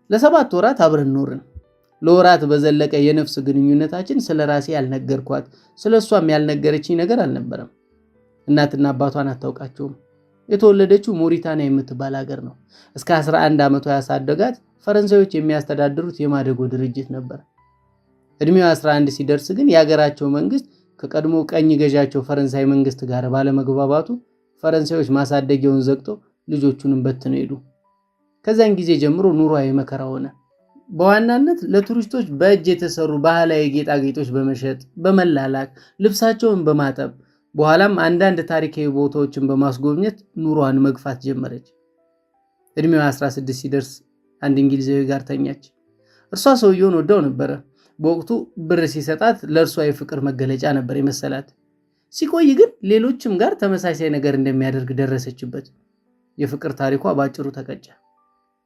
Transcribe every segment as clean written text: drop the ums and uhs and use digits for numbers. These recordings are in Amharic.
ለ7 ወራት አብረን ኖርን። ለወራት በዘለቀ የነፍስ ግንኙነታችን ስለራሴ ያልነገርኳት ስለሷም ያልነገረችኝ ነገር አልነበረም። እናትና አባቷን አታውቃቸውም። የተወለደችው ሞሪታኒያ የምትባል ሀገር ነው። እስከ 11 ዓመቷ ያሳደጋት ፈረንሳዮች የሚያስተዳድሩት የማደጎ ድርጅት ነበር። እድሜው 11 ሲደርስ ግን የሀገራቸው መንግስት ከቀድሞ ቀኝ ገዣቸው ፈረንሳይ መንግስት ጋር ባለመግባባቱ ፈረንሳዮች ማሳደጊያውን ዘግቶ ልጆቹንም በትነው ሄዱ። ከዛን ጊዜ ጀምሮ ኑሯ የመከራ ሆነ። በዋናነት ለቱሪስቶች በእጅ የተሰሩ ባህላዊ ጌጣጌጦች በመሸጥ በመላላክ ልብሳቸውን በማጠብ በኋላም አንዳንድ ታሪካዊ ቦታዎችን በማስጎብኘት ኑሯን መግፋት ጀመረች። እድሜዋ 16 ሲደርስ አንድ እንግሊዛዊ ጋር ተኛች። እርሷ ሰውየውን ወደው ነበር። በወቅቱ ብር ሲሰጣት ለእርሷ የፍቅር መገለጫ ነበር የመሰላት። ሲቆይ ግን ሌሎችም ጋር ተመሳሳይ ነገር እንደሚያደርግ ደረሰችበት። የፍቅር ታሪኳ ባጭሩ ተቀጨ።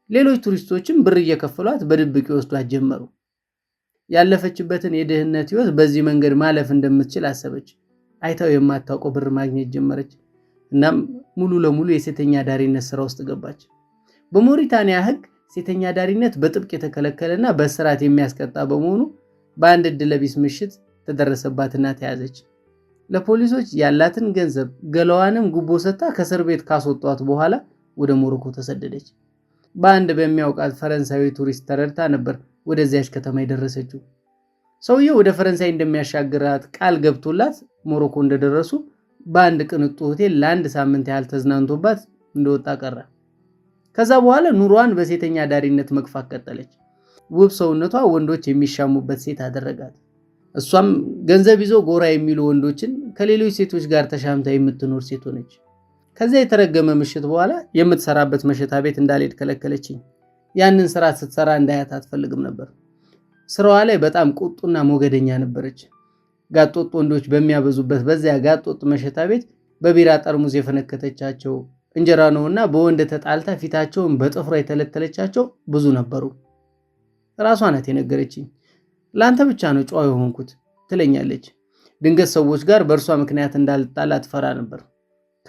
ሌሎች ቱሪስቶችም ብር እየከፈሏት በድብቅ ይወስዷት ጀመሩ። ያለፈችበትን የድህነት ህይወት በዚህ መንገድ ማለፍ እንደምትችል አሰበች። አይታው የማታውቀው ብር ማግኘት ጀመረች። እናም ሙሉ ለሙሉ የሴተኛ ዳሪነት ስራ ውስጥ ገባች። በሞሪታኒያ ህግ ሴተኛ ዳሪነት በጥብቅ የተከለከለና በእስራት የሚያስቀጣ በመሆኑ በአንድ ዕድለቢስ ምሽት ተደረሰባትና ተያዘች። ለፖሊሶች ያላትን ገንዘብ ገላዋንም ጉቦ ሰጥታ ከእስር ቤት ካስወጧት በኋላ ወደ ሞሮኮ ተሰደደች። በአንድ በሚያውቃት ፈረንሳዊ ቱሪስት ተረድታ ነበር ወደዚያች ከተማ የደረሰችው። ሰውየው ወደ ፈረንሳይ እንደሚያሻግራት ቃል ገብቶላት ሞሮኮ እንደደረሱ በአንድ ቅንጡ ሆቴል ለአንድ ሳምንት ያህል ተዝናንቶባት እንደወጣ ቀረ። ከዛ በኋላ ኑሯን በሴተኛ ዳሪነት መግፋት ቀጠለች። ውብ ሰውነቷ ወንዶች የሚሻሙበት ሴት አደረጋት። እሷም ገንዘብ ይዞ ጎራ የሚሉ ወንዶችን ከሌሎች ሴቶች ጋር ተሻምታ የምትኖር ሴት ሆነች። ከዚያ የተረገመ ምሽት በኋላ የምትሰራበት መሸታ ቤት እንዳልሄድ ከለከለችኝ። ያንን ስራ ስትሰራ እንዳያት አትፈልግም ነበር። ስራዋ ላይ በጣም ቁጡና ሞገደኛ ነበረች። ጋጦጥ ወንዶች በሚያበዙበት በዚያ ጋጦጥ መሸታ ቤት በቢራ ጠርሙስ የፈነከተቻቸው እንጀራ ነውና በወንድ ተጣልታ ፊታቸውን በጥፍሯ የተለተለቻቸው ብዙ ነበሩ። ራሷ ናት የነገረችኝ። ላንተ ብቻ ነው ጨዋ የሆንኩት ትለኛለች። ድንገት ሰዎች ጋር በእርሷ ምክንያት እንዳልጣላ ትፈራ ነበር።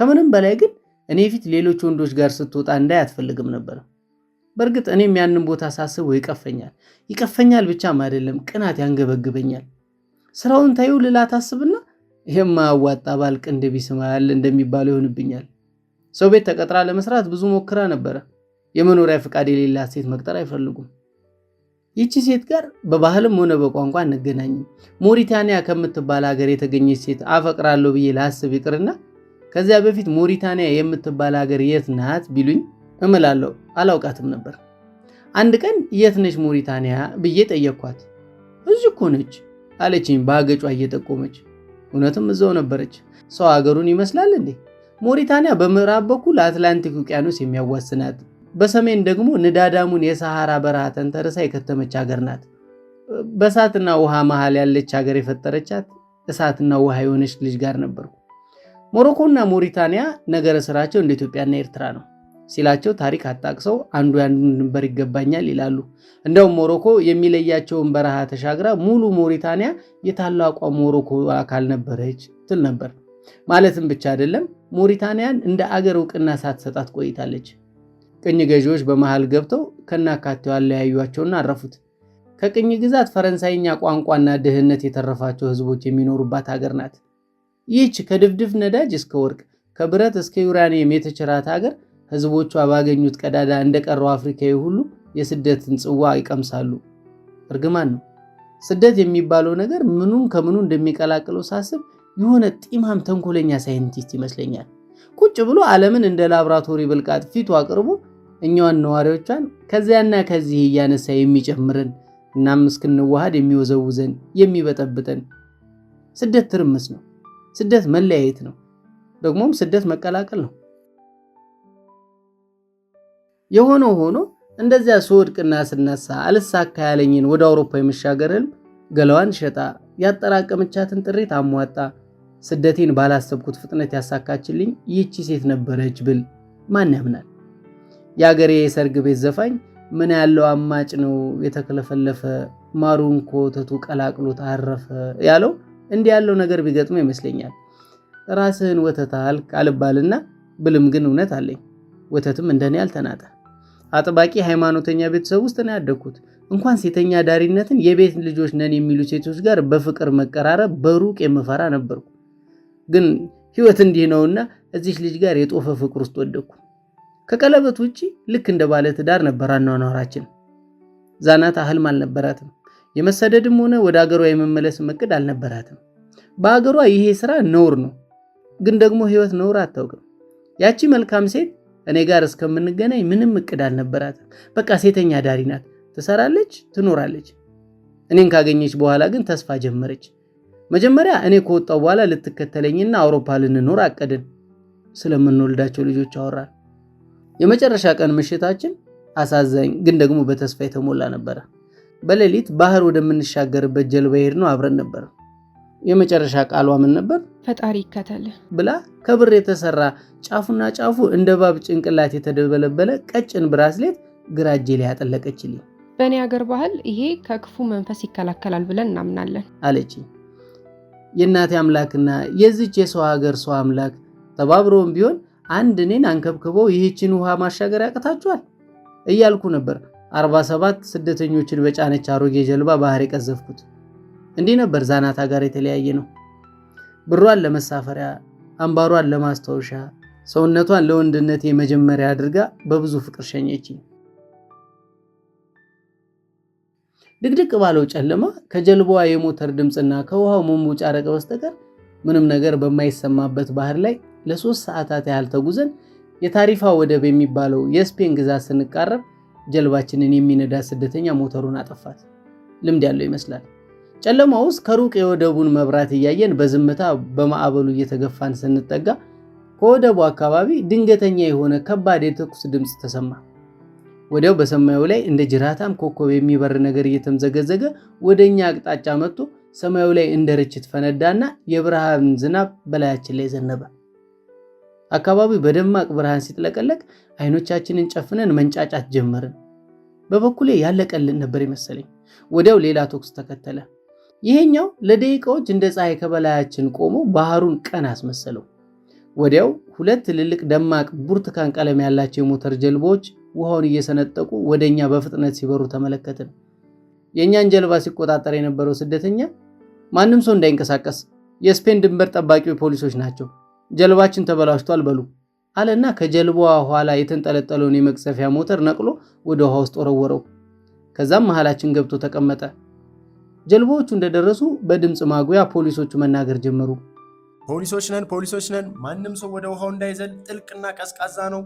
ከምንም በላይ ግን እኔ ፊት ሌሎች ወንዶች ጋር ስትወጣ እንዳይ አትፈልግም ነበር። በእርግጥ እኔም ያንን ቦታ ሳስበው ይቀፈኛል ብቻም አይደለም ቅናት ያንገበግበኛል። ስራውን ታዩ ልላ ታስብና የማያዋጣ ባል ቅንድብ ይስማል እንደሚባለው ይሆንብኛል። ሰው ቤት ተቀጥራ ለመስራት ብዙ ሞክራ ነበር። የመኖሪያ ፍቃድ የሌላት ሴት መቅጠር አይፈልጉም። ይቺ ሴት ጋር በባህልም ሆነ በቋንቋ አንገናኝም። ሞሪታኒያ ከምትባል ሀገር የተገኘች ሴት አፈቅራለሁ ብዬ ላስብ ይቅርና ከዚያ በፊት ሞሪታኒያ የምትባል ሀገር የት ናት ቢሉኝ እምላለሁ አላውቃትም ነበር። አንድ ቀን የት ነች ሞሪታኒያ ብዬ ጠየቅኳት። እዚህ እኮ ነች አለችኝ በአገጯ እየጠቆመች። እውነትም እዛው ነበረች። ሰው ሀገሩን ይመስላል እንዴ? ሞሪታኒያ በምዕራብ በኩል አትላንቲክ ውቅያኖስ የሚያዋስናት፣ በሰሜን ደግሞ ንዳዳሙን የሰሃራ በረሃ ተንተርሳ የከተመች ሀገር ናት። በእሳትና ውሃ መሃል ያለች ሀገር የፈጠረቻት እሳትና ውሃ የሆነች ልጅ ጋር ነበርኩ። ሞሮኮና ሞሪታኒያ ነገረ ስራቸው እንደ ኢትዮጵያና ኤርትራ ነው ሲላቸው ታሪክ አጣቅሰው አንዱ ያንዱን ድንበር ይገባኛል ይላሉ። እንደውም ሞሮኮ የሚለያቸውን በረሃ ተሻግራ ሙሉ ሞሪታኒያ የታላቋ ሞሮኮ አካል ነበረች ትል ነበር። ማለትም ብቻ አይደለም ሞሪታኒያን እንደ አገር እውቅና ሳትሰጣት ቆይታለች። ቅኝ ገዢዎች በመሃል ገብተው ከናካቴው አለያዩአቸውና አረፉት። ከቅኝ ግዛት ፈረንሳይኛ ቋንቋና ድህነት የተረፋቸው ህዝቦች የሚኖሩባት ሀገር ናት። ይህች ከድፍድፍ ነዳጅ እስከ ወርቅ ከብረት እስከ ዩራኒየም የተቸራት ሀገር ህዝቦቿ ባገኙት ቀዳዳ እንደቀረው አፍሪካዊ ሁሉ የስደትን ጽዋ ይቀምሳሉ። እርግማን ነው። ስደት የሚባለው ነገር ምኑን ከምኑ እንደሚቀላቅለው ሳስብ የሆነ ጢማም ተንኮለኛ ሳይንቲስት ይመስለኛል። ቁጭ ብሎ ዓለምን እንደ ላብራቶሪ ብልቃጥ ፊቱ አቅርቦ እኛዋን ነዋሪዎቿን ከዚያና ከዚህ እያነሳ የሚጨምርን እናም እስክንዋሃድ የሚወዘውዘን የሚበጠብጠን። ስደት ትርምስ ነው። ስደት መለያየት ነው። ደግሞም ስደት መቀላቀል ነው። የሆነው ሆኖ እንደዚያ ስወድቅና ስነሳ አልሳካ ያለኝን ወደ አውሮፓ የመሻገርን ገላዋን ሸጣ ያጠራቀመቻትን ጥሪት አሟጣ ስደቴን ባላሰብኩት ፍጥነት ያሳካችልኝ ይህቺ ሴት ነበረች ብል ማን ያምናል? የአገሬ የሰርግ ቤት ዘፋኝ ምን ያለው አማጭ ነው የተከለፈለፈ ማሩን ኮተቱ ቀላቅሎት አረፈ ያለው እንዲህ ያለው ነገር ቢገጥመው ይመስለኛል። ራስህን ወተታል ካልባልና ብልም ግን እውነት አለኝ። ወተትም እንደኔ አልተናጠ። አጥባቂ ሃይማኖተኛ ቤተሰብ ውስጥ ነው ያደግኩት። እንኳን ሴተኛ ዳሪነትን የቤት ልጆች ነን የሚሉ ሴቶች ጋር በፍቅር መቀራረብ በሩቅ የምፈራ ነበርኩ። ግን ህይወት እንዲህ ነውና እዚህ ልጅ ጋር የጦፈ ፍቅር ውስጥ ወደቅኩ። ከቀለበት ውጪ ልክ እንደ ባለ ትዳር ነበር አኗኗራችን። ዛናታ ህልም አልነበራትም። የመሰደድም ሆነ ወደ አገሯ የመመለስ እቅድ አልነበራትም። በአገሯ ይሄ ስራ ነውር ነው። ግን ደግሞ ህይወት ነውር አታውቅም። ያቺ መልካም ሴት እኔ ጋር እስከምንገናኝ ምንም እቅድ አልነበራትም። በቃ ሴተኛ ዳሪ ናት። ትሰራለች፣ ትኖራለች። እኔን ካገኘች በኋላ ግን ተስፋ ጀመረች። መጀመሪያ እኔ ከወጣው በኋላ ልትከተለኝና አውሮፓ ልንኖር አቀድን። ስለምንወልዳቸው ልጆች አወራን። የመጨረሻ ቀን ምሽታችን አሳዛኝ ግን ደግሞ በተስፋ የተሞላ ነበር። በሌሊት ባህር ወደምንሻገርበት ጀልባ ሄድነው አብረን ነበር። የመጨረሻ ቃሏ ምን ነበር? ፈጣሪ ይከተል ብላ ከብር የተሰራ ጫፉና ጫፉ እንደ ባብ ጭንቅላት የተደበለበለ ቀጭን ብራስሌት ግራ እጄ ላይ ያጠለቀችልኝ። በእኔ ሀገር ባህል ይሄ ከክፉ መንፈስ ይከላከላል ብለን እናምናለን አለች። የእናቴ አምላክና የዚች የሰው ሀገር ሰው አምላክ ተባብረውም ቢሆን አንድ እኔን አንከብክበው ይህችን ውሃ ማሻገር ያቅታቸዋል እያልኩ ነበር 47 ስደተኞችን በጫነች አሮጌ ጀልባ ባህር የቀዘፍኩት። እንዲህ ነበር ዛናታ ጋር የተለያየ ነው። ብሯን ለመሳፈሪያ፣ አምባሯን ለማስታወሻ፣ ሰውነቷን ለወንድነቴ መጀመሪያ አድርጋ በብዙ ፍቅር ሸኘችኝ። ድቅድቅ ባለው ጨለማ ከጀልባዋ የሞተር ድምጽና ከውሃው መሞጫረቅ በስተቀር ምንም ነገር በማይሰማበት ባህር ላይ ለ3 ሰዓታት ያህል ተጉዘን የታሪፋ ወደብ የሚባለው የስፔን ግዛት ስንቃረብ ጀልባችንን የሚነዳ ስደተኛ ሞተሩን አጠፋት። ልምድ ያለው ይመስላል። ጨለማ ውስጥ ከሩቅ የወደቡን መብራት እያየን በዝምታ በማዕበሉ እየተገፋን ስንጠጋ ከወደቡ አካባቢ ድንገተኛ የሆነ ከባድ የተኩስ ድምጽ ተሰማ። ወዲያው በሰማዩ ላይ እንደ ጅራታም ኮከብ የሚበር ነገር እየተምዘገዘገ ወደኛ አቅጣጫ መጥቶ ሰማዩ ላይ እንደ ርችት ፈነዳና የብርሃን ዝናብ በላያችን ላይ ዘነበ። አካባቢው በደማቅ ብርሃን ሲጥለቀለቅ አይኖቻችንን ጨፍነን መንጫጫት ጀመርን። በበኩሌ ያለቀልን ነበር የመሰለኝ። ወዲያው ሌላ ተኩስ ተከተለ። ይሄኛው ለደቂቃዎች እንደ ፀሐይ ከበላያችን ቆሞ ባህሩን ቀን አስመሰለው። ወዲያው 2 ትልልቅ ደማቅ ብርቱካን ቀለም ያላቸው የሞተር ጀልባዎች ውሃውን እየሰነጠቁ ወደኛ በፍጥነት ሲበሩ ተመለከትን። የኛን ጀልባ ሲቆጣጠር የነበረው ስደተኛ ማንም ሰው እንዳይንቀሳቀስ፣ የስፔን ድንበር ጠባቂ ፖሊሶች ናቸው፣ ጀልባችን ተበላሽቷል በሉ አለና ከጀልባዋ ኋላ የተንጠለጠለውን የመቅሰፊያ ሞተር ነቅሎ ወደ ውሃ ውስጥ ወረወረው። ከዛም መሃላችን ገብቶ ተቀመጠ። ጀልባዎቹ እንደደረሱ በድምጽ ማጉያ ፖሊሶቹ መናገር ጀመሩ። ፖሊሶች ነን፣ ማንም ሰው ወደ ውሃው እንዳይዘል፣ ጥልቅና ቀዝቃዛ ነው።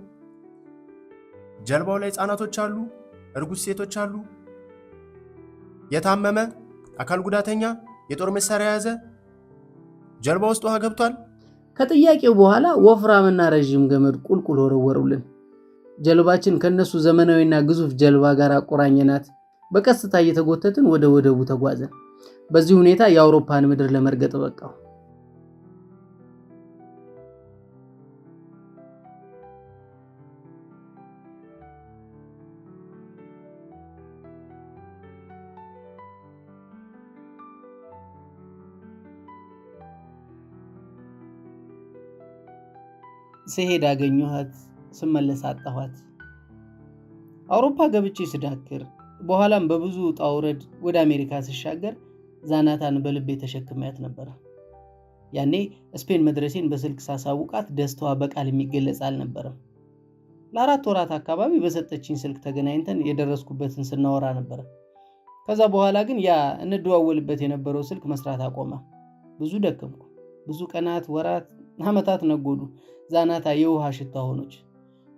ጀልባው ላይ ህጻናቶች አሉ፣ እርጉዝ ሴቶች አሉ፣ የታመመ አካል ጉዳተኛ፣ የጦር መሳሪያ የያዘ። ጀልባ ውስጥ ውሃ ገብቷል። ከጥያቄው በኋላ ወፍራምና ረዥም ገመድ ቁልቁል ወረወሩልን። ጀልባችን ከነሱ ዘመናዊና ግዙፍ ጀልባ ጋር አቆራኘናት። በቀስታ እየተጎተትን ወደ ወደቡ ተጓዘን። በዚህ ሁኔታ የአውሮፓን ምድር ለመርገጥ በቃው። ስሄድ አገኘኋት፣ ስመለስ አጣኋት። አውሮፓ ገብቼ ስዳክር በኋላም በብዙ ውጣ ውረድ ወደ አሜሪካ ስሻገር ዛናታን በልቤ ተሸክሜያት ነበር። ያኔ ስፔን መድረሴን በስልክ ሳሳውቃት ደስታዋ በቃል የሚገለጽ አልነበረም። ለ4 ወራት አካባቢ በሰጠችኝ ስልክ ተገናኝተን የደረስኩበትን ስናወራ ነበር። ከዛ በኋላ ግን ያ እንደዋወልበት የነበረው ስልክ መስራት አቆመ። ብዙ ደከምኩ። ብዙ ቀናት፣ ወራት፣ ዓመታት ነጎዱ። ዛናታ የውሃ ሽታ ሆነች።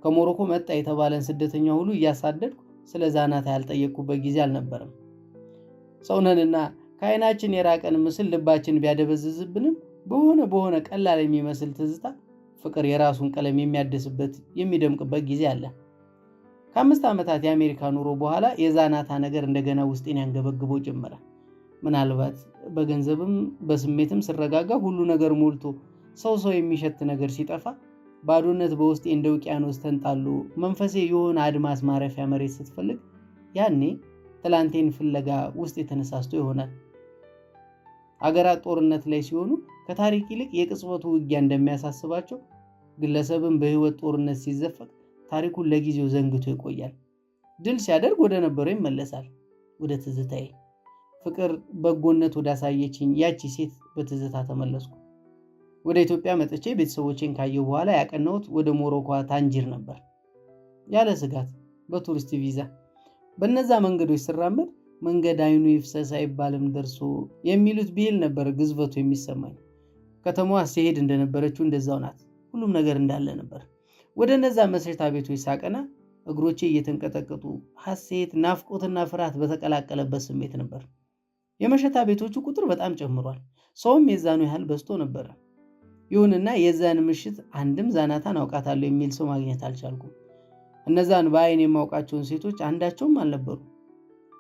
ከሞሮኮ መጣ የተባለን ስደተኛ ሁሉ እያሳደድኩ ስለ ዛናታ ያልጠየቅኩበት ጊዜ አልነበረም። ሰውነንና ከዓይናችን የራቀን ምስል ልባችን ቢያደበዝዝብንም በሆነ ቀላል የሚመስል ትዝታ ፍቅር የራሱን ቀለም የሚያድስበት የሚደምቅበት ጊዜ አለ። ከ5 ዓመታት የአሜሪካ ኑሮ በኋላ የዛናታ ነገር እንደገና ውስጤን ያንገበግበው ጀመረ። ምናልባት በገንዘብም በስሜትም ስረጋጋ ሁሉ ነገር ሞልቶ ሰው የሚሸት ነገር ሲጠፋ ባዶነት በውስጤ እንደ ውቅያኖስ ተንጣሎ መንፈሴ የሆነ አድማስ ማረፊያ መሬት ስትፈልግ ያኔ ትላንቴን ፍለጋ ውስጥ የተነሳስቶ ይሆናል። አገራት ጦርነት ላይ ሲሆኑ ከታሪክ ይልቅ የቅጽበቱ ውጊያ እንደሚያሳስባቸው ግለሰብን በህይወት ጦርነት ሲዘፈቅ ታሪኩን ለጊዜው ዘንግቶ ይቆያል። ድል ሲያደርግ ወደ ነበረው ይመለሳል፣ ወደ ትዝታዬ። ፍቅር፣ በጎነት ወዳሳየችኝ ያቺ ሴት በትዝታ ተመለስኩ። ወደ ኢትዮጵያ መጥቼ ቤተሰቦቼን ካየሁ በኋላ ያቀናሁት ወደ ሞሮኮ ታንጂር ነበር። ያለ ስጋት በቱሪስት ቪዛ። በነዛ መንገዶች ስራመድ መንገድ አይኑ ይፍሰስ አይባልም ደርሶ የሚሉት ብሂል ነበር ግዝበቱ የሚሰማኝ። ከተማዋ ሲሄድ እንደነበረችው እንደዛው ናት። ሁሉም ነገር እንዳለ ነበር። ወደ እነዛ መስረታ ቤቶች ሳቀና እግሮቼ እየተንቀጠቀጡ ሐሴት፣ ናፍቆትና ፍርሃት በተቀላቀለበት ስሜት ነበር። የመሸታ ቤቶቹ ቁጥር በጣም ጨምሯል። ሰውም የዛኑ ያህል በዝቶ ነበር። ይሁንና የዛን ምሽት አንድም ዛናታን አውቃታለሁ የሚል ሰው ማግኘት አልቻልኩም። እነዛን በአይን የማውቃቸውን ሴቶች አንዳቸውም አልነበሩ።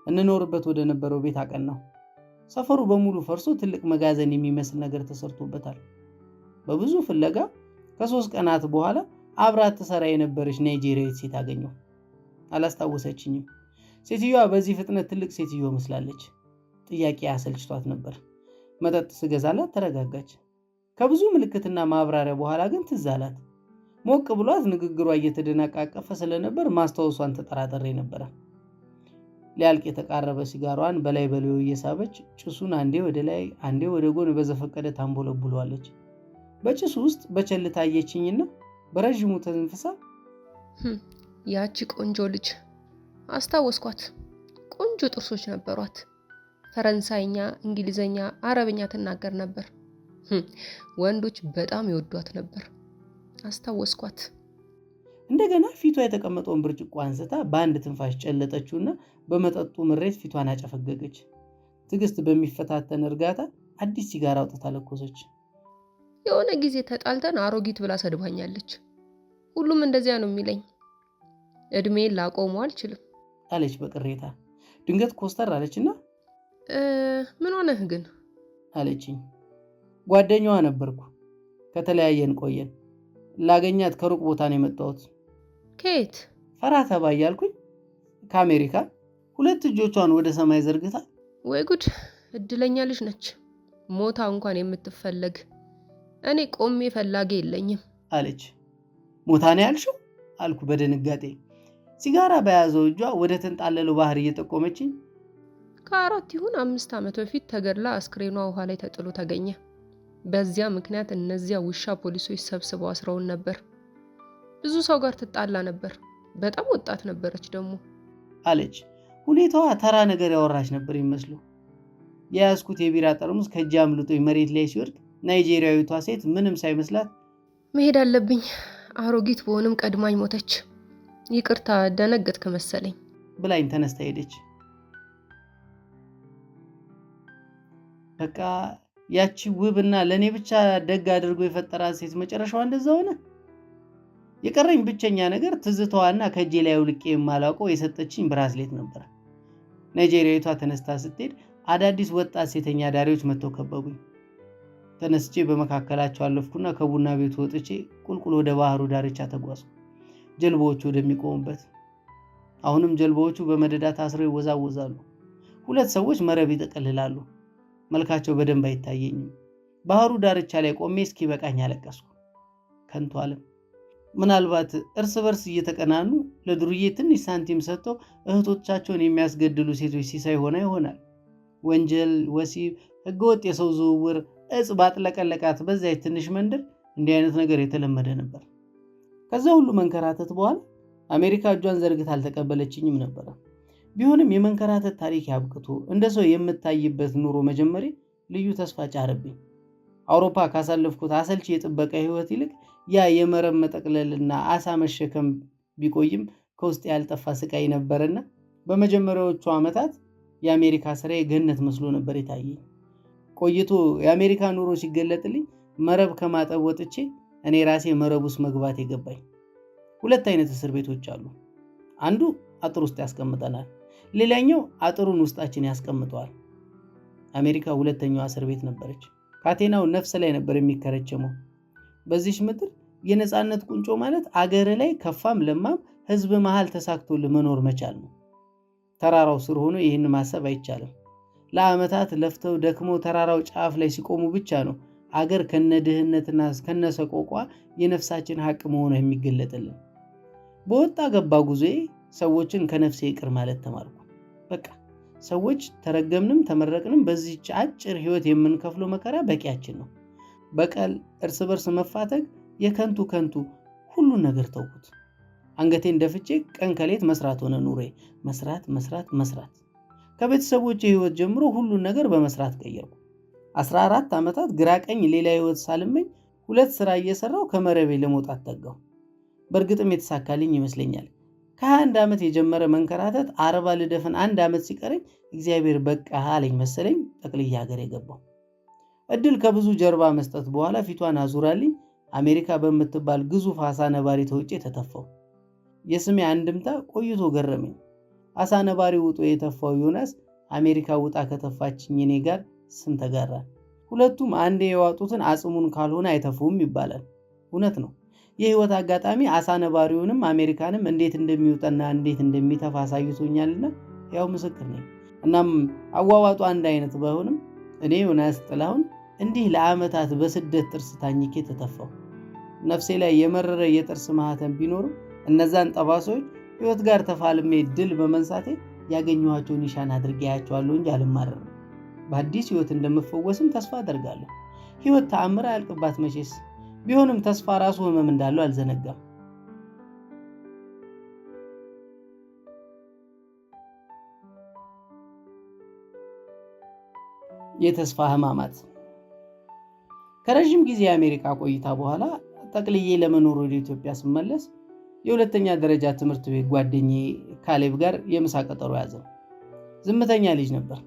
እንኖርበት ወደ ነበረው ቤት አቀናሁ። ሰፈሩ በሙሉ ፈርሶ ትልቅ መጋዘን የሚመስል ነገር ተሰርቶበታል። በብዙ ፍለጋ ከ3 ቀናት በኋላ አብራት ተሰራ የነበረች ናይጄሪያዊት ሴት አገኘሁ። አላስታወሰችኝም። ሴትዮዋ በዚህ ፍጥነት ትልቅ ሴትዮ መስላለች። ጥያቄ አሰልችቷት ነበር። መጠጥ ስገዛላት ተረጋጋች። ከብዙ ምልክትና ማብራሪያ በኋላ ግን ትዝ አላት። ሞቅ ብሏት ንግግሯ እየተደናቃቀፈ ስለነበር ማስታወሷን ተጠራጥሬ ነበር። ሊያልቅ የተቃረበ ሲጋሯን በላይ በላዩ እየሳበች ጭሱን አንዴ ወደ ላይ አንዴ ወደ ጎን በዘፈቀደ ታንቦለቡለዋለች። በጭሱ ውስጥ በቸልታ አየችኝና በረዥሙ ተንፍሳ ያቺ ቆንጆ ልጅ አስታወስኳት። ቆንጆ ጥርሶች ነበሯት። ፈረንሳይኛ፣ እንግሊዘኛ፣ አረብኛ ትናገር ነበር። ወንዶች በጣም ይወዷት ነበር። አስታወስኳት። እንደገና ፊቷ የተቀመጠውን ብርጭቆ አንስታ በአንድ ትንፋሽ ጨለጠችውና በመጠጡ ምሬት ፊቷን አጨፈገገች። ትዕግስት በሚፈታተን እርጋታ አዲስ ሲጋራ አውጥታ ለኮሰች። የሆነ ጊዜ ተጣልተን አሮጊት ብላ ሰድባኛለች። ሁሉም እንደዚያ ነው የሚለኝ። እድሜን ላቆመው አልችልም አለች በቅሬታ። ድንገት ኮስተር አለችና ምን ሆነህ ግን አለችኝ። ጓደኛዋ ነበርኩ። ከተለያየን ቆየን። ላገኛት ከሩቅ ቦታ ነው የመጣሁት። ከየት? ፈራ ተባ እያልኩኝ ከአሜሪካ። 2 እጆቿን ወደ ሰማይ ዘርግታ ወይ ጉድ፣ እድለኛ ልጅ ነች። ሞታ እንኳን የምትፈለግ። እኔ ቆሜ ፈላጊ የለኝም አለች። ሞታ ነው ያልሽው አልኩ በድንጋጤ። ሲጋራ በያዘው እጇ ወደ ተንጣለለው ባህር እየጠቆመችኝ ከ4 ይሁን 5 ዓመት በፊት ተገድላ አስክሬኗ ውሃ ላይ ተጥሎ ተገኘ። በዚያ ምክንያት እነዚያ ውሻ ፖሊሶች ሰብስበው አስረውን ነበር። ብዙ ሰው ጋር ትጣላ ነበር። በጣም ወጣት ነበረች ደግሞ አለች። ሁኔታዋ ተራ ነገር ያወራች ነበር ይመስሉ። የያዝኩት የቢራ ጠርሙስ ከእጄ አምልጦኝ መሬት ላይ ሲወድቅ ናይጄሪያዊቷ ሴት ምንም ሳይመስላት መሄድ አለብኝ፣ አሮጊት በሆንም ቀድማኝ ሞተች፣ ይቅርታ ደነገጥክ መሰለኝ ብላኝ ተነስታ ሄደች። በቃ ያቺ ውብና ለኔ ብቻ ደግ አድርጎ የፈጠራት ሴት መጨረሻዋ እንደዛ ሆነ። የቀረኝ ብቸኛ ነገር ትዝታዋና ከእጄ ላይ አውልቄ የማላውቀው የሰጠችኝ ብራስሌት ነበር። ናይጄሪያዊቷ ተነስታ ስትሄድ አዳዲስ ወጣት ሴተኛ ዳሪዎች መጥተው ከበቡኝ። ተነስቼ በመካከላቸው አለፍኩና ከቡና ቤቱ ወጥቼ ቁልቁል ወደ ባህሩ ዳርቻ ተጓዝኩ፣ ጀልባዎቹ ወደሚቆሙበት። አሁንም ጀልባዎቹ በመደዳ ታስረው ይወዛወዛሉ። 2 ሰዎች መረብ ይጠቀልላሉ። መልካቸው በደንብ አይታየኝም። ባህሩ ዳርቻ ላይ ቆሜ እስኪበቃኝ አለቀስኩ። ከንቱ ዓለም። ምናልባት እርስ በርስ እየተቀናኑ ለዱርዬ ትንሽ ሳንቲም ሰጥተው እህቶቻቸውን የሚያስገድሉ ሴቶች ሲሳይ ሆና ይሆናል። ወንጀል፣ ወሲብ፣ ህገወጥ የሰው ዝውውር እጽ ባጥለቀለቃት በዚያች ትንሽ መንደር እንዲህ አይነት ነገር የተለመደ ነበር። ከዛ ሁሉ መንከራተት በኋላ አሜሪካ እጇን ዘርግታ አልተቀበለችኝም ነበር። ቢሆንም የመንከራተት ታሪክ ያብቅቶ እንደ ሰው የምታይበት ኑሮ መጀመሪ ልዩ ተስፋ ጫረብኝ። አውሮፓ ካሳለፍኩት አሰልቺ የጥበቃ ህይወት ይልቅ ያ የመረብ መጠቅለልና አሳ መሸከም ቢቆይም ከውስጥ ያልጠፋ ስቃይ ነበርና በመጀመሪያዎቹ ዓመታት የአሜሪካ ስራዬ ገነት መስሎ ነበር የታየኝ። ቆይቶ የአሜሪካ ኑሮ ሲገለጥልኝ መረብ ከማጠብ ወጥቼ እኔ ራሴ መረብ ውስጥ መግባት የገባኝ። 2 አይነት እስር ቤቶች አሉ። አንዱ አጥር ውስጥ ያስቀምጠናል፣ ሌላኛው አጥሩን ውስጣችን ያስቀምጠዋል። አሜሪካ 2ኛዋ እስር ቤት ነበረች። ካቴናው ነፍስ ላይ ነበር የሚከረቸመው። በዚህ ምድር የነጻነት ቁንጮ ማለት አገር ላይ ከፋም ለማም ህዝብ መሃል ተሳክቶ ለመኖር መቻል ነው። ተራራው ስር ሆኖ ይህን ማሰብ አይቻልም። ለዓመታት ለፍተው ደክመው ተራራው ጫፍ ላይ ሲቆሙ ብቻ ነው አገር ከነድህነትና ከነሰቆቋ የነፍሳችን ሀቅ መሆኑ የሚገለጥልን። በወጣ ገባ ጉዞዬ ሰዎችን ከነፍሴ ይቅር ማለት ተማርኩ። በቃ ሰዎች ተረገምንም ተመረቅንም በዚህች አጭር ህይወት የምንከፍለው መከራ በቂያችን ነው። በቀል፣ እርስ በርስ መፋተግ የከንቱ ሁሉን ነገር ተውኩት። አንገቴን ደፍቼ ቀን ከሌት መስራት ሆነ ኑሬ። መስራት። ከቤተሰቦቼ ህይወት ጀምሮ ሁሉን ነገር በመስራት ቀየርኩ። 14 ዓመታት ግራ ቀኝ ሌላ ህይወት ሳልመኝ 2 ስራ እየሰራው ከመረቤ ለመውጣት ተጋው። በእርግጥም የተሳካልኝ ይመስለኛል። ከ21 ዓመት የጀመረ መንከራተት 40 ልደፍን 1 ዓመት ሲቀረኝ እግዚአብሔር በቃ አለኝ መሰለኝ ጠቅልዬ ሀገር የገባው። እድል ከብዙ ጀርባ መስጠት በኋላ ፊቷን አዙራልኝ አሜሪካ በምትባል ግዙፍ አሳ ነባሪ ተውጬ ተተፋው። የስሜ አንድምታ ቆይቶ ገረመኝ። አሳ ነባሪ ውጦ የተፋው ዮናስ አሜሪካ ውጣ ከተፋችኝ እኔ ጋር ስም ተጋራን። ሁለቱም አንዴ የዋጡትን አጽሙን ካልሆነ አይተፉም ይባላል። እውነት ነው። የህይወት አጋጣሚ አሳ ነባሪውንም አሜሪካንም እንዴት እንደሚውጠና እንዴት እንደሚተፋ አሳይቶኛልና ያው ምስክር ነኝ። እናም አዋዋጡ አንድ አይነት ባይሆንም እኔ ዮናስ ጥላሁን እንዲህ ለዓመታት በስደት ጥርስ ታኝኬ ተተፋው። ነፍሴ ላይ የመረረ የጥርስ ማህተም ቢኖርም እነዛን ጠባሶች ህይወት ጋር ተፋልሜ ድል በመንሳቴ ያገኘኋቸውን ኒሻን አድርጌያቸዋለሁ እንጂ አልማረርም። በአዲስ ህይወት እንደምፈወስም ተስፋ አደርጋለሁ። ህይወት ተአምር አያልቅባት መቼስ። ቢሆንም ተስፋ ራሱ ህመም እንዳለው አልዘነጋም። የተስፋ ህማማት። ከረጅም ጊዜ የአሜሪካ ቆይታ በኋላ ጠቅልዬ ለመኖር ወደ ኢትዮጵያ ስመለስ የሁለተኛ ደረጃ ትምህርት ቤት ጓደኛዬ ካሌብ ጋር የምሳ ቀጠሮ ያዘ። ዝምተኛ ልጅ ነበር።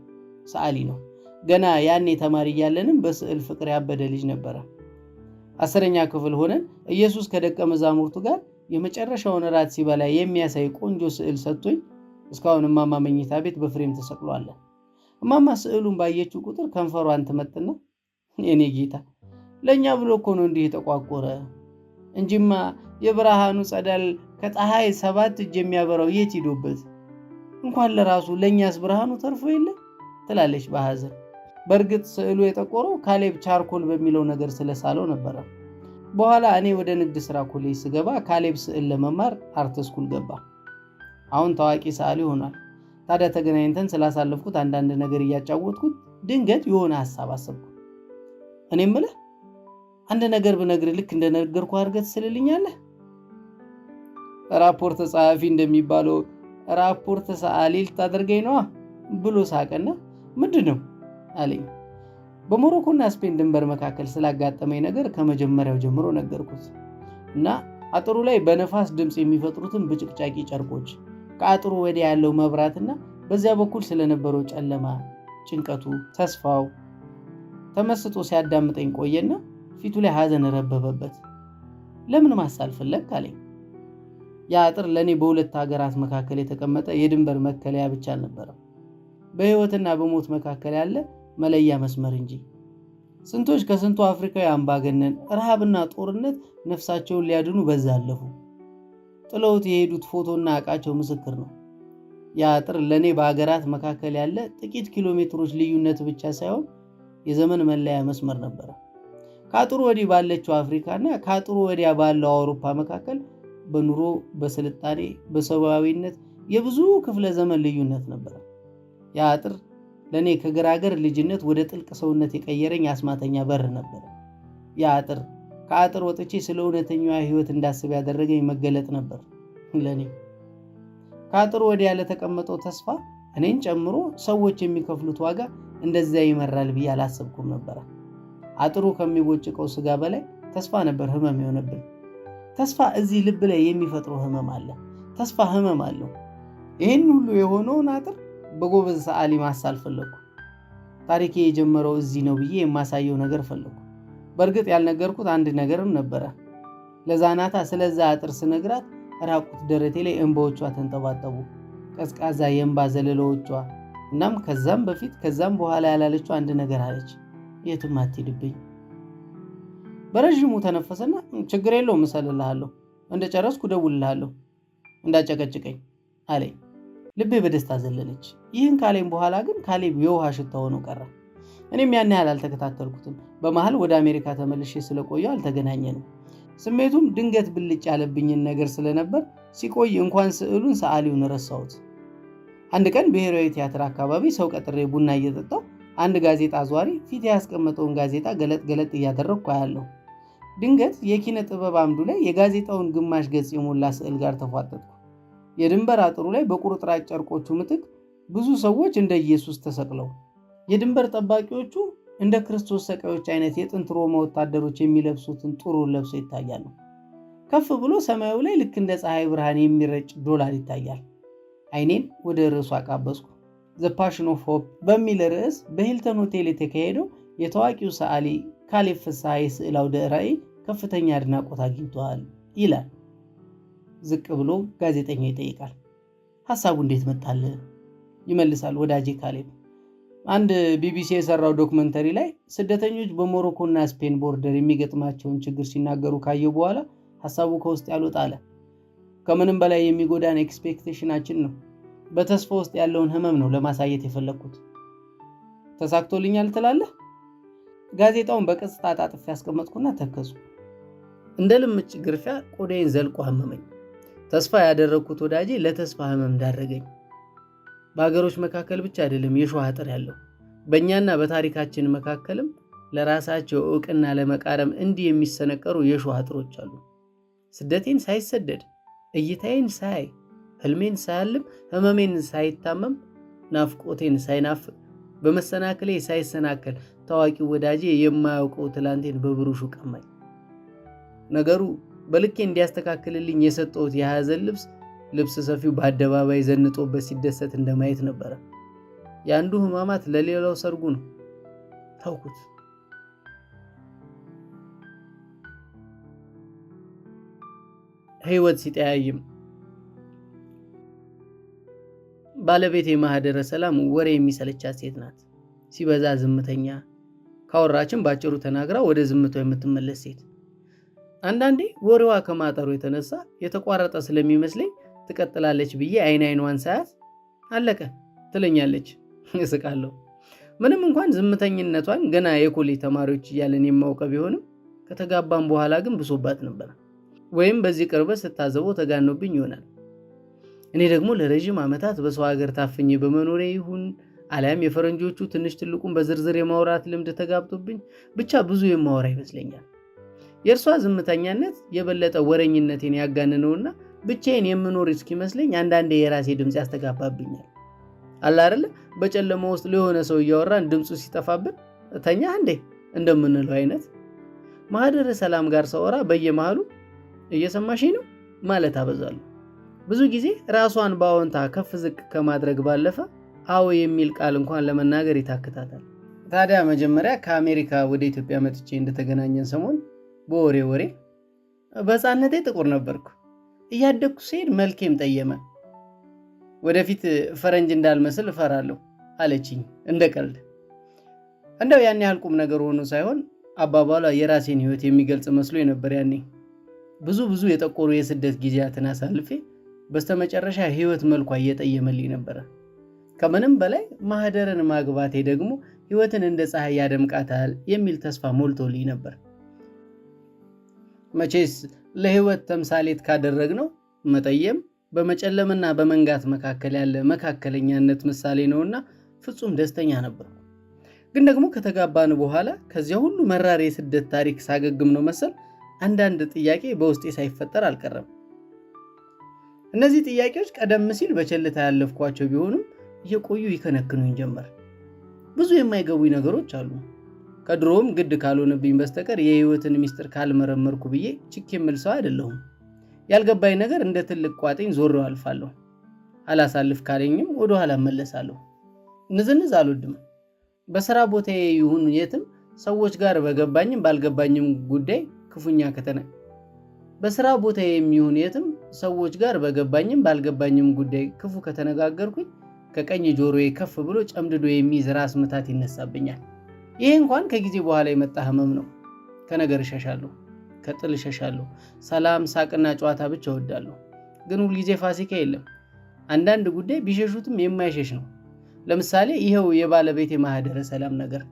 ሰዓሊ ነው። ገና ያኔ ተማሪ እያለንም በስዕል ፍቅር ያበደ ልጅ ነበረ። 10ኛ ክፍል ሆነን ኢየሱስ ከደቀ መዛሙርቱ ጋር የመጨረሻውን ራት ሲበላ የሚያሳይ ቆንጆ ስዕል ሰጥቶኝ እስካሁን እማማ መኝታ ቤት በፍሬም ተሰቅሏል። እማማ ስዕሉን ባየችው ቁጥር ከንፈሯን ትመጥና የኔ ጌታ ለኛ ብሎ እኮ ነው እንዲህ ተቋቆረ እንጂማ የብርሃኑ ጸዳል ከፀሐይ 7 እጅ የሚያበራው የት ሄዶበት እንኳን ለራሱ ለኛስ ብርሃኑ ተርፎ የለ ትላለች በሐዘን። በእርግጥ ስዕሉ የጠቆረው ካሌብ ቻርኮል በሚለው ነገር ስለሳለው ነበር። በኋላ እኔ ወደ ንግድ ስራ ኮሌጅ ስገባ ካሌብ ስዕል ለመማር አርት ስኩል ገባ። አሁን ታዋቂ ሰዓሊ ሆኗል። ታዲያ ተገናኝተን ስላሳለፍኩት አንዳንድ ነገር እያጫወትኩት ድንገት የሆነ ሐሳብ አሰብኩ። እኔ የምልህ አንድ ነገር ብነግርህ ልክ እንደነገርኩ አድርገህ ትስልልኛለህ? ራፖርት ጸሐፊ እንደሚባለው ራፖርት ሰዓሊ ልታደርገኝ ነዋ ብሎ ሳቀና ምንድን ነው አለኝ። በሞሮኮና ስፔን ድንበር መካከል ስላጋጠመኝ ነገር ከመጀመሪያው ጀምሮ ነገርኩት እና አጥሩ ላይ በነፋስ ድምፅ የሚፈጥሩትን ብጭቅጫቂ ጨርቆች፣ ከአጥሩ ወዲያ ያለው መብራትና በዚያ በኩል ስለነበረው ጨለማ፣ ጭንቀቱ፣ ተስፋው ተመስጦ ሲያዳምጠኝ ቆየና ፊቱ ላይ ሐዘን ረበበበት። ለምን ማሳል ፈለግ አለኝ። ያ አጥር ለኔ በሁለት ሀገራት መካከል የተቀመጠ የድንበር መከለያ ብቻ አልነበረም፣ በህይወትና በሞት መካከል ያለ መለያ መስመር እንጂ። ስንቶች ከስንቱ አፍሪካዊ አምባገነን ረሃብና ጦርነት ነፍሳቸውን ሊያድኑ በዛ አለፉ። ጥለውት የሄዱት ፎቶና ዕቃቸው ምስክር ነው። ያ አጥር ለኔ በአገራት መካከል ያለ ጥቂት ኪሎ ሜትሮች ልዩነት ብቻ ሳይሆን የዘመን መለያ መስመር ነበር። ከአጥሩ ወዲህ ባለችው አፍሪካና ከአጥሩ ወዲያ ባለው አውሮፓ መካከል በኑሮ፣ በስልጣኔ፣ በሰብአዊነት የብዙ ክፍለ ዘመን ልዩነት ነበር። ያ አጥር ለኔ ከገራገር ልጅነት ወደ ጥልቅ ሰውነት የቀየረኝ አስማተኛ በር ነበር። ያ አጥር ከአጥር ወጥቼ ስለ እውነተኛዋ ህይወት እንዳስብ ያደረገኝ መገለጥ ነበር ለኔ። ከአጥሩ ወዲያ ለተቀመጠው ተስፋ እኔን ጨምሮ ሰዎች የሚከፍሉት ዋጋ እንደዚያ ይመራል ብዬ አላሰብኩም ነበር። አጥሩ ከሚቦጭቀው ስጋ በላይ ተስፋ ነበር ህመም የሆነብን። ተስፋ እዚህ ልብ ላይ የሚፈጥረው ህመም አለ። ተስፋ ህመም አለው። ይህን ሁሉ የሆነውን አጥር በጎበዝ ሰዓሊ ማሳል ፈለኩ። ታሪኬ የጀመረው እዚህ ነው ብዬ የማሳየው ነገር ፈለኩ። በእርግጥ ያልነገርኩት አንድ ነገርም ነበረ። ለዛናታ ስለዛ አጥር ስነግራት ራቁት ደረቴ ላይ እንባዎቿ ተንጠባጠቡ፣ ቀዝቃዛ የእንባ ዘለላዎቿ። እናም ከዛም በፊት ከዛም በኋላ ያላለችው አንድ ነገር አለች። የትም አትሄድብኝ። በረዥሙ ተነፈሰና ችግር የለውም እሰልልሃለሁ፣ እንደጨረስኩ እደውልልሃለሁ፣ እንዳጨቀጭቀኝ አለኝ። ልቤ በደስታ ዘለለች። ይህን ካሌም በኋላ ግን ካሌብ የውሃ ሽታ ሆኖ ቀረ። እኔም ያን ያህል አልተከታተልኩትም። በመሃል ወደ አሜሪካ ተመልሼ ስለቆየው አልተገናኘንም። ስሜቱም ድንገት ብልጭ ያለብኝን ነገር ስለነበር ሲቆይ እንኳን ስዕሉን ሰዓሊውን ረሳሁት። አንድ ቀን ብሔራዊ ቲያትር አካባቢ ሰው ቀጥሬ ቡና እየጠጣሁ አንድ ጋዜጣ አዟሪ ፊት ያስቀመጠውን ጋዜጣ ገለጥ ገለጥ እያደረግኩ አያለሁ። ድንገት የኪነ ጥበብ አምዱ ላይ የጋዜጣውን ግማሽ ገጽ የሞላ ስዕል ጋር ተፋጠጥኩ። የድንበር አጥሩ ላይ በቁርጥራጭ ጨርቆቹ ምትክ ብዙ ሰዎች እንደ ኢየሱስ ተሰቅለው፣ የድንበር ጠባቂዎቹ እንደ ክርስቶስ ሰቃዮች አይነት የጥንት ሮማ ወታደሮች የሚለብሱትን ጥሩር ለብሰው ይታያሉ። ከፍ ብሎ ሰማዩ ላይ ልክ እንደ ፀሐይ ብርሃን የሚረጭ ዶላር ይታያል። አይኔን ወደ ርዕሱ አቃበስኩ። ዘ ፓሽን ኦፍ ሆፕ በሚል ርዕስ በሂልተን ሆቴል የተካሄደው የታዋቂው ሰዓሊ ካሌብ ፍስሐ የስዕል አውደ ርዕይ ከፍተኛ አድናቆት አግኝቷል ይላል። ዝቅ ብሎ ጋዜጠኛው ይጠይቃል። ሐሳቡ እንዴት መጣል? ይመልሳል ወዳጄ ካሌብ። አንድ ቢቢሲ የሰራው ዶክመንተሪ ላይ ስደተኞች በሞሮኮና ስፔን ቦርደር የሚገጥማቸውን ችግር ሲናገሩ ካየው በኋላ ሐሳቡ ከውስጥ ያልወጣ አለ። ከምንም በላይ የሚጎዳን ኤክስፔክቴሽናችን ነው። በተስፋ ውስጥ ያለውን ህመም ነው ለማሳየት የፈለግኩት። ተሳክቶልኛል ትላለህ? ጋዜጣውን በቀስታ አጣጥፌ ያስቀመጥኩና ተከዝኩ። እንደ ልምጭ ግርፊያ ቆዳዬን ዘልቆ አመመኝ። ተስፋ ያደረግኩት ወዳጄ ለተስፋ ህመም ዳረገኝ። በሀገሮች መካከል ብቻ አይደለም የሾህ አጥር ያለው፣ በእኛና በታሪካችን መካከልም ለራሳቸው ዕውቅና ለመቃረም እንዲህ የሚሰነቀሩ የሾህ አጥሮች አሉ። ስደቴን ሳይሰደድ፣ እይታዬን ሳይ፣ ህልሜን ሳያልም፣ ህመሜን ሳይታመም፣ ናፍቆቴን ሳይናፍቅ፣ በመሰናክሌ ሳይሰናከል ታዋቂው ወዳጄ የማያውቀው ትላንቴን በብሩሹ ቀማኝ። ነገሩ በልኬ እንዲያስተካክልልኝ የሰጠሁት የሐዘን ልብስ ሰፊው በአደባባይ ዘንጦበት ሲደሰት እንደማየት ነበረ። የአንዱ ህማማት ለሌላው ሰርጉ ነው። ታውኩት። ህይወት ሲጠያይም ባለቤቴ ማህደረ ሰላም ወሬ የሚሰለቻት ሴት ናት። ሲበዛ ዝምተኛ፣ ካወራችን ባጭሩ ተናግራ ወደ ዝምታው የምትመለስ ሴት። አንዳንዴ ወሬዋ ከማጠሩ የተነሳ የተቋረጠ ስለሚመስለኝ ትቀጥላለች ብዬ አይኗን ሳያት አለቀ ትለኛለች። እስቃለሁ። ምንም እንኳን ዝምተኝነቷን ገና የኮሌጅ ተማሪዎች እያለን የማውቀው ቢሆንም ከተጋባን በኋላ ግን ብሶባት ነበር። ወይም በዚህ ቅርበት ስታዘበው ተጋኖብኝ ይሆናል። እኔ ደግሞ ለረጅም ዓመታት በሰው ሀገር ታፍኜ በመኖሬ ይሁን አሊያም የፈረንጆቹ ትንሽ ትልቁን በዝርዝር የማውራት ልምድ ተጋብቶብኝ ብቻ ብዙ የማወራ ይመስለኛል። የእርሷ ዝምተኛነት የበለጠ ወረኝነቴን ያጋንነውና ብቻዬን የምኖር እስኪመስለኝ አንዳንዴ የራሴ ድምፅ ያስተጋባብኛል። አለ አይደለ በጨለማ ውስጥ ለሆነ ሰው እያወራን ድምፁ ሲጠፋብን ተኛ እንዴ እንደምንለው አይነት። ማህደረ ሰላም ጋር ሰወራ በየመሃሉ እየሰማሽኝ ነው ማለት አበዛለሁ። ብዙ ጊዜ ራሷን በአዎንታ ከፍ ዝቅ ከማድረግ ባለፈ አዎ የሚል ቃል እንኳን ለመናገር ይታክታታል። ታዲያ መጀመሪያ ከአሜሪካ ወደ ኢትዮጵያ መጥቼ እንደተገናኘን ሰሞን በወሬ በሕፃንነቴ ጥቁር ነበርኩ። እያደግኩ ስሄድ መልኬም ጠየመ። ወደፊት ፈረንጅ እንዳልመስል እፈራለሁ አለችኝ እንደ ቀልድ። እንደው ያን ያህል ቁም ነገር ሆኖ ሳይሆን አባባሏ የራሴን ሕይወት የሚገልጽ መስሎ ነበር። ያኔ ብዙ የጠቆሩ የስደት ጊዜያትን አሳልፌ በስተመጨረሻ ሕይወት መልኳ እየጠየመልኝ ነበረ። ከምንም በላይ ማህደርን ማግባቴ ደግሞ ሕይወትን እንደ ፀሐይ ያደምቃታል የሚል ተስፋ ሞልቶልኝ ነበር። መቼስ ለሕይወት ተምሳሌት ካደረግነው መጠየም በመጨለምና በመንጋት መካከል ያለ መካከለኛነት ምሳሌ ነውና ፍጹም ደስተኛ ነበርኩ። ግን ደግሞ ከተጋባን በኋላ ከዚያ ሁሉ መራር የስደት ታሪክ ሳገግም ነው መሰል አንዳንድ ጥያቄ በውስጤ ሳይፈጠር አልቀረም። እነዚህ ጥያቄዎች ቀደም ሲል በቸልታ ያለፍኳቸው ቢሆኑም እየቆዩ ይከነክኑኝ ጀመር። ብዙ የማይገቡኝ ነገሮች አሉ። ከድሮም ግድ ካልሆነብኝ በስተቀር የሕይወትን ምስጢር ካልመረመርኩ ብዬ ችክ የምል ሰው አይደለሁም። ያልገባኝ ነገር እንደ ትልቅ ቋጥኝ ዞሬው አልፋለሁ። አላሳልፍ ካለኝም ወደ ኋላ እመለሳለሁ። ንዝንዝ አልወድም። በስራ ቦታዬ ይሁን የትም ሰዎች ጋር በገባኝም ባልገባኝም ጉዳይ ክፉኛ በስራ ቦታዬ የሚሆን የትም ሰዎች ጋር በገባኝም ባልገባኝም ጉዳይ ክፉ ከተነጋገርኩኝ ከቀኝ ጆሮዬ ከፍ ብሎ ጨምድዶ የሚይዝ ራስ ምታት ይነሳብኛል። ይሄ እንኳን ከጊዜ በኋላ የመጣ ህመም ነው። ከነገር እሸሻለሁ፣ ከጥል እሸሻለሁ። ሰላም፣ ሳቅና ጨዋታ ብቻ እወዳለሁ። ግን ሁልጊዜ ፋሲካ የለም። አንዳንድ ጉዳይ ቢሸሹትም የማይሸሽ ነው። ለምሳሌ ይሄው የባለቤቴ ማህደረ ሰላም ነገር።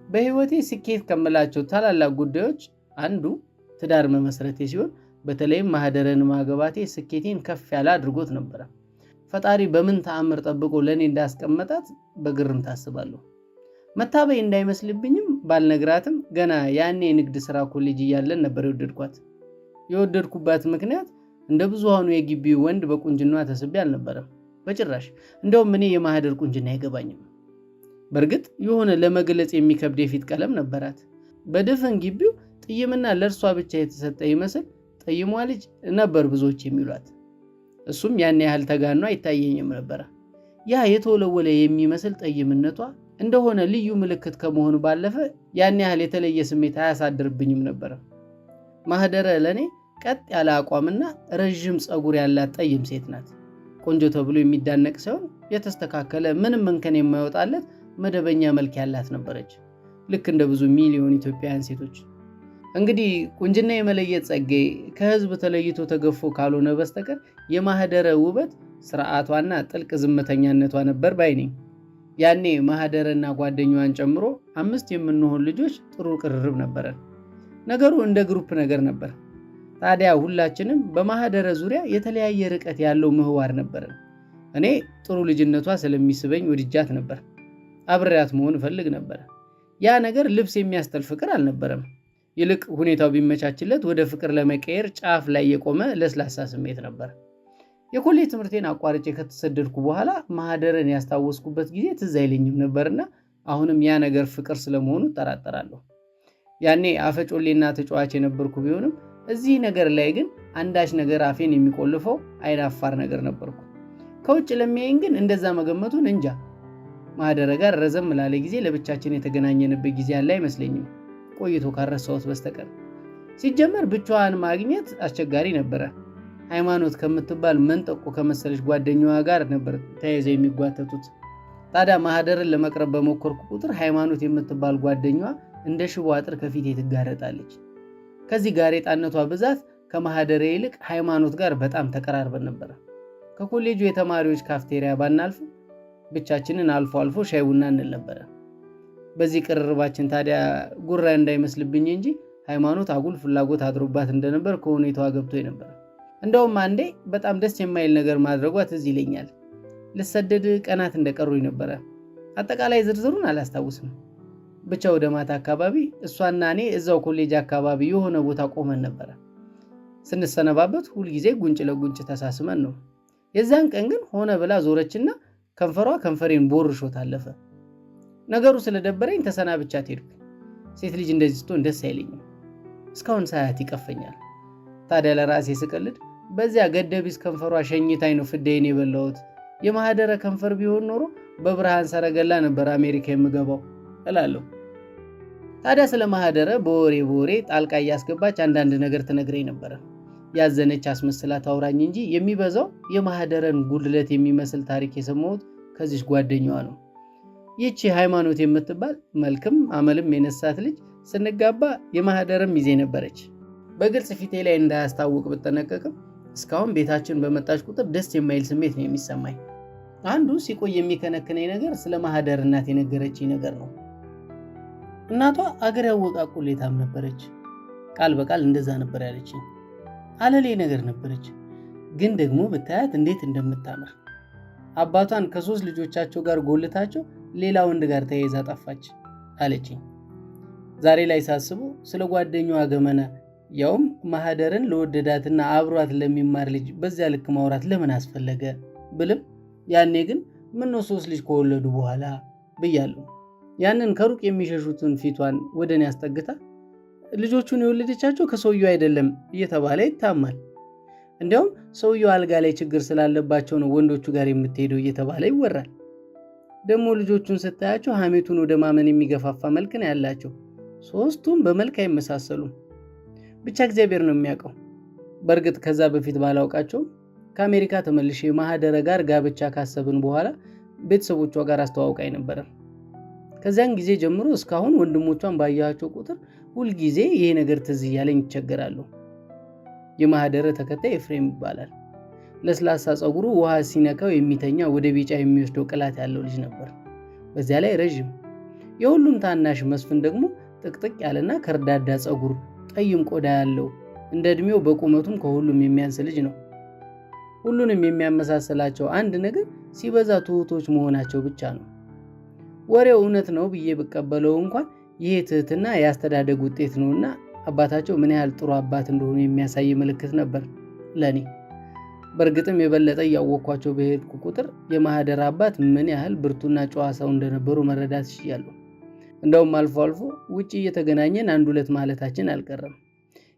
በህይወቴ ስኬት ከምላቸው ታላላቅ ጉዳዮች አንዱ ትዳር መመስረቴ ሲሆን በተለይም ማህደረን ማገባቴ ስኬቴን ከፍ ያለ አድርጎት ነበር። ፈጣሪ በምን ተአምር ጠብቆ ለኔ እንዳስቀመጣት በግርም ታስባለሁ። መታበይ እንዳይመስልብኝም ባልነግራትም ገና ያኔ የንግድ ስራ ኮሌጅ እያለን ነበር የወደድኳት። የወደድኩባት ምክንያት እንደ ብዙሃኑ የግቢው ወንድ በቁንጅናዋ ተስቤ አልነበረም። በጭራሽ። እንደውም እኔ የማህደር ቁንጅና አይገባኝም። በእርግጥ የሆነ ለመግለጽ የሚከብድ የፊት ቀለም ነበራት። በድፍን ግቢው ጥይምና ለእርሷ ብቻ የተሰጠ ይመስል ጠይሟ ልጅ ነበር ብዙዎች የሚሏት። እሱም ያን ያህል ተጋኗ አይታየኝም ነበር። ያ የተወለወለ የሚመስል ጠይምነቷ እንደሆነ ልዩ ምልክት ከመሆኑ ባለፈ ያን ያህል የተለየ ስሜት አያሳድርብኝም ነበር። ማህደረ ለኔ ቀጥ ያለ አቋምና ረጅም ጸጉር ያላት ጠይም ሴት ናት። ቆንጆ ተብሎ የሚዳነቅ ሳይሆን የተስተካከለ ምንም እንከን የማይወጣለት መደበኛ መልክ ያላት ነበረች። ልክ እንደ ብዙ ሚሊዮን ኢትዮጵያውያን ሴቶች። እንግዲህ ቁንጅና የመለየት ጸጋዬ ከህዝብ ተለይቶ ተገፎ ካልሆነ በስተቀር የማህደረ ውበት ስርዓቷና ጥልቅ ዝምተኛነቷ ነበር ባይ ነኝ። ያኔ ማህደረና ጓደኛዋን ጨምሮ 5 የምንሆን ልጆች ጥሩ ቅርርብ ነበረን። ነገሩ እንደ ግሩፕ ነገር ነበር። ታዲያ ሁላችንም በማህደረ ዙሪያ የተለያየ ርቀት ያለው ምህዋር ነበረን። እኔ ጥሩ ልጅነቷ ስለሚስበኝ ወድጃት ነበር። አብሬያት መሆን እፈልግ ነበር። ያ ነገር ልብስ የሚያስጠል ፍቅር አልነበረም። ይልቅ ሁኔታው ቢመቻችለት ወደ ፍቅር ለመቀየር ጫፍ ላይ የቆመ ለስላሳ ስሜት ነበር። የኮሌጅ ትምህርቴን አቋርጬ ከተሰደድኩ በኋላ ማህደረን ያስታወስኩበት ጊዜ ትዝ አይለኝም ነበርና አሁንም ያ ነገር ፍቅር ስለመሆኑ እጠራጠራለሁ። ያኔ አፈጮሌና ተጫዋች የነበርኩ ቢሆንም እዚህ ነገር ላይ ግን አንዳች ነገር አፌን የሚቆልፈው አይናፋር ነገር ነበርኩ። ከውጭ ለሚያየኝ ግን እንደዛ መገመቱን እንጃ። ማህደረ ጋር ረዘም ላለ ጊዜ ለብቻችን የተገናኘንበት ጊዜ ያለ አይመስለኝም ቆይቶ ካረሳሁት በስተቀር። ሲጀመር ብቻዋን ማግኘት አስቸጋሪ ነበረ። ሃይማኖት ከምትባል መንጠቆ ከመሰለች ጓደኛዋ ጋር ነበር ተያይዘው የሚጓተቱት። ታዲያ ማህደርን ለመቅረብ በሞከርኩ ቁጥር ሃይማኖት የምትባል ጓደኛዋ እንደ ሽቦ አጥር ከፊቴ ትጋረጣለች። ከዚህ ጋሬጣነቷ ብዛት ከማህደረ ይልቅ ሃይማኖት ጋር በጣም ተቀራርበን ነበር። ከኮሌጁ የተማሪዎች ካፍቴሪያ ባናልፍ ብቻችንን አልፎ አልፎ ሻይ ቡና እንል ነበር። በዚህ ቅርርባችን ታዲያ ጉራ እንዳይመስልብኝ እንጂ ሃይማኖት አጉል ፍላጎት አድሮባት እንደነበር ከሁኔታዋ ገብቶኝ ነበር። እንደውም አንዴ በጣም ደስ የማይል ነገር ማድረጓ ትዝ ይለኛል። ልሰደድ ቀናት እንደቀሩኝ ነበር። አጠቃላይ ዝርዝሩን አላስታውስም። ብቻ ወደ ማታ አካባቢ እሷና እኔ እዛው ኮሌጅ አካባቢ የሆነ ቦታ ቆመን ነበር። ስንሰነባበት ሁልጊዜ ጉንጭ ለጉንጭ ተሳስመን ነው። የዛን ቀን ግን ሆነ ብላ ዞረችና ከንፈሯ ከንፈሬን ቦርሾ ታለፈ። ነገሩ ስለደበረኝ ተሰናብቻት ሄድኩ። ሴት ልጅ እንደዚህ ስትሆን ደስ አይለኝም። እስካሁን ሳያት ይቀፈኛል። ታዲያ ለራሴ ስቀልድ በዚያ ገደቢስ ከንፈሯ ሸኝታኝ ነው ፍዳዬን የበላሁት። የማህደረ ከንፈር ቢሆን ኖሮ በብርሃን ሰረገላ ነበር አሜሪካ የምገባው እላለሁ። ታዲያ ስለ ማህደረ በወሬ ጣልቃ እያስገባች አንዳንድ ነገር ትነግረኝ ነበር። ያዘነች አስመስላ ታውራኝ እንጂ የሚበዛው የማህደረን ጉድለት የሚመስል ታሪክ የሰማሁት ከዚህ ጓደኛዋ ነው። ይህቺ ሃይማኖት የምትባል መልክም አመልም የነሳት ልጅ ስንጋባ የማህደረም ሚዜ ነበረች። በግልጽ ፊቴ ላይ እንዳያስታውቅ ብጠነቀቅም እስካሁን ቤታችን በመጣች ቁጥር ደስ የማይል ስሜት ነው የሚሰማኝ። አንዱ ሲቆይ የሚከነክነኝ ነገር ስለ ማህደር እናት የነገረችኝ ነገር ነው። እናቷ አገር ያወቃ ቁሌታም ነበረች። ቃል በቃል እንደዛ ነበር ያለችኝ። አለሌ ነገር ነበረች፣ ግን ደግሞ ብታያት እንዴት እንደምታምር። አባቷን ከ3 ልጆቻቸው ጋር ጎልታቸው ሌላ ወንድ ጋር ተያይዛ ጠፋች አለችኝ። ዛሬ ላይ ሳስቡ ስለ ጓደኛዋ ገመና ያውም ማህደርን ለወደዳትና አብሯት ለሚማር ልጅ በዚያ ልክ ማውራት ለምን አስፈለገ ብልም ያኔ ግን ምን ነው 3 ልጅ ከወለዱ በኋላ ብያለሁ። ያንን ከሩቅ የሚሸሹትን ፊቷን ወደኔ ያስጠግታ ልጆቹን የወለደቻቸው ከሰውየው አይደለም እየተባለ ይታማል። እንዲያውም ሰውየው አልጋ ላይ ችግር ስላለባቸው ነው ወንዶቹ ጋር የምትሄደው እየተባለ ይወራል። ደግሞ ልጆቹን ስታያቸው ሐሜቱን ወደ ማመን የሚገፋፋ መልክ ነው ያላቸው። 3ቱም በመልክ አይመሳሰሉም። ብቻ እግዚአብሔር ነው የሚያውቀው። በእርግጥ ከዛ በፊት ባላውቃቸው ከአሜሪካ ተመልሼ ማህደረ ጋር ጋብቻ ካሰብን በኋላ ቤተሰቦቿ ጋር አስተዋውቃኝ ነበር። ከዚያን ጊዜ ጀምሮ እስካሁን ወንድሞቿን ባያቸው ቁጥር ሁል ጊዜ ይሄ ነገር ትዝ እያለኝ ይቸገራሉ። የማህደረ ተከታይ ኤፍሬም ይባላል። ለስላሳ ጸጉሩ ውሃ ሲነካው የሚተኛ ወደ ቢጫ የሚወስደው ቅላት ያለው ልጅ ነበር። በዚያ ላይ ረጅም። የሁሉም ታናሽ መስፍን ደግሞ ጥቅጥቅ ያለና ከርዳዳ ጸጉር ጠይም ቆዳ ያለው እንደ እድሜው በቁመቱም ከሁሉም የሚያንስ ልጅ ነው። ሁሉንም የሚያመሳስላቸው አንድ ነገር ሲበዛ ትሁቶች መሆናቸው ብቻ ነው። ወሬው እውነት ነው ብዬ ብቀበለው እንኳን ይሄ ትህትና የአስተዳደግ ውጤት ነውና አባታቸው ምን ያህል ጥሩ አባት እንደሆኑ የሚያሳይ ምልክት ነበር ለኔ። በእርግጥም የበለጠ እያወቅኳቸው በሄድኩ ቁጥር የማህደር አባት ምን ያህል ብርቱና ጨዋ ሰው እንደነበሩ መረዳት ችያለሁ። እንደውም አልፎ አልፎ ውጪ እየተገናኘን አንድ ሁለት ማለታችን አልቀረም።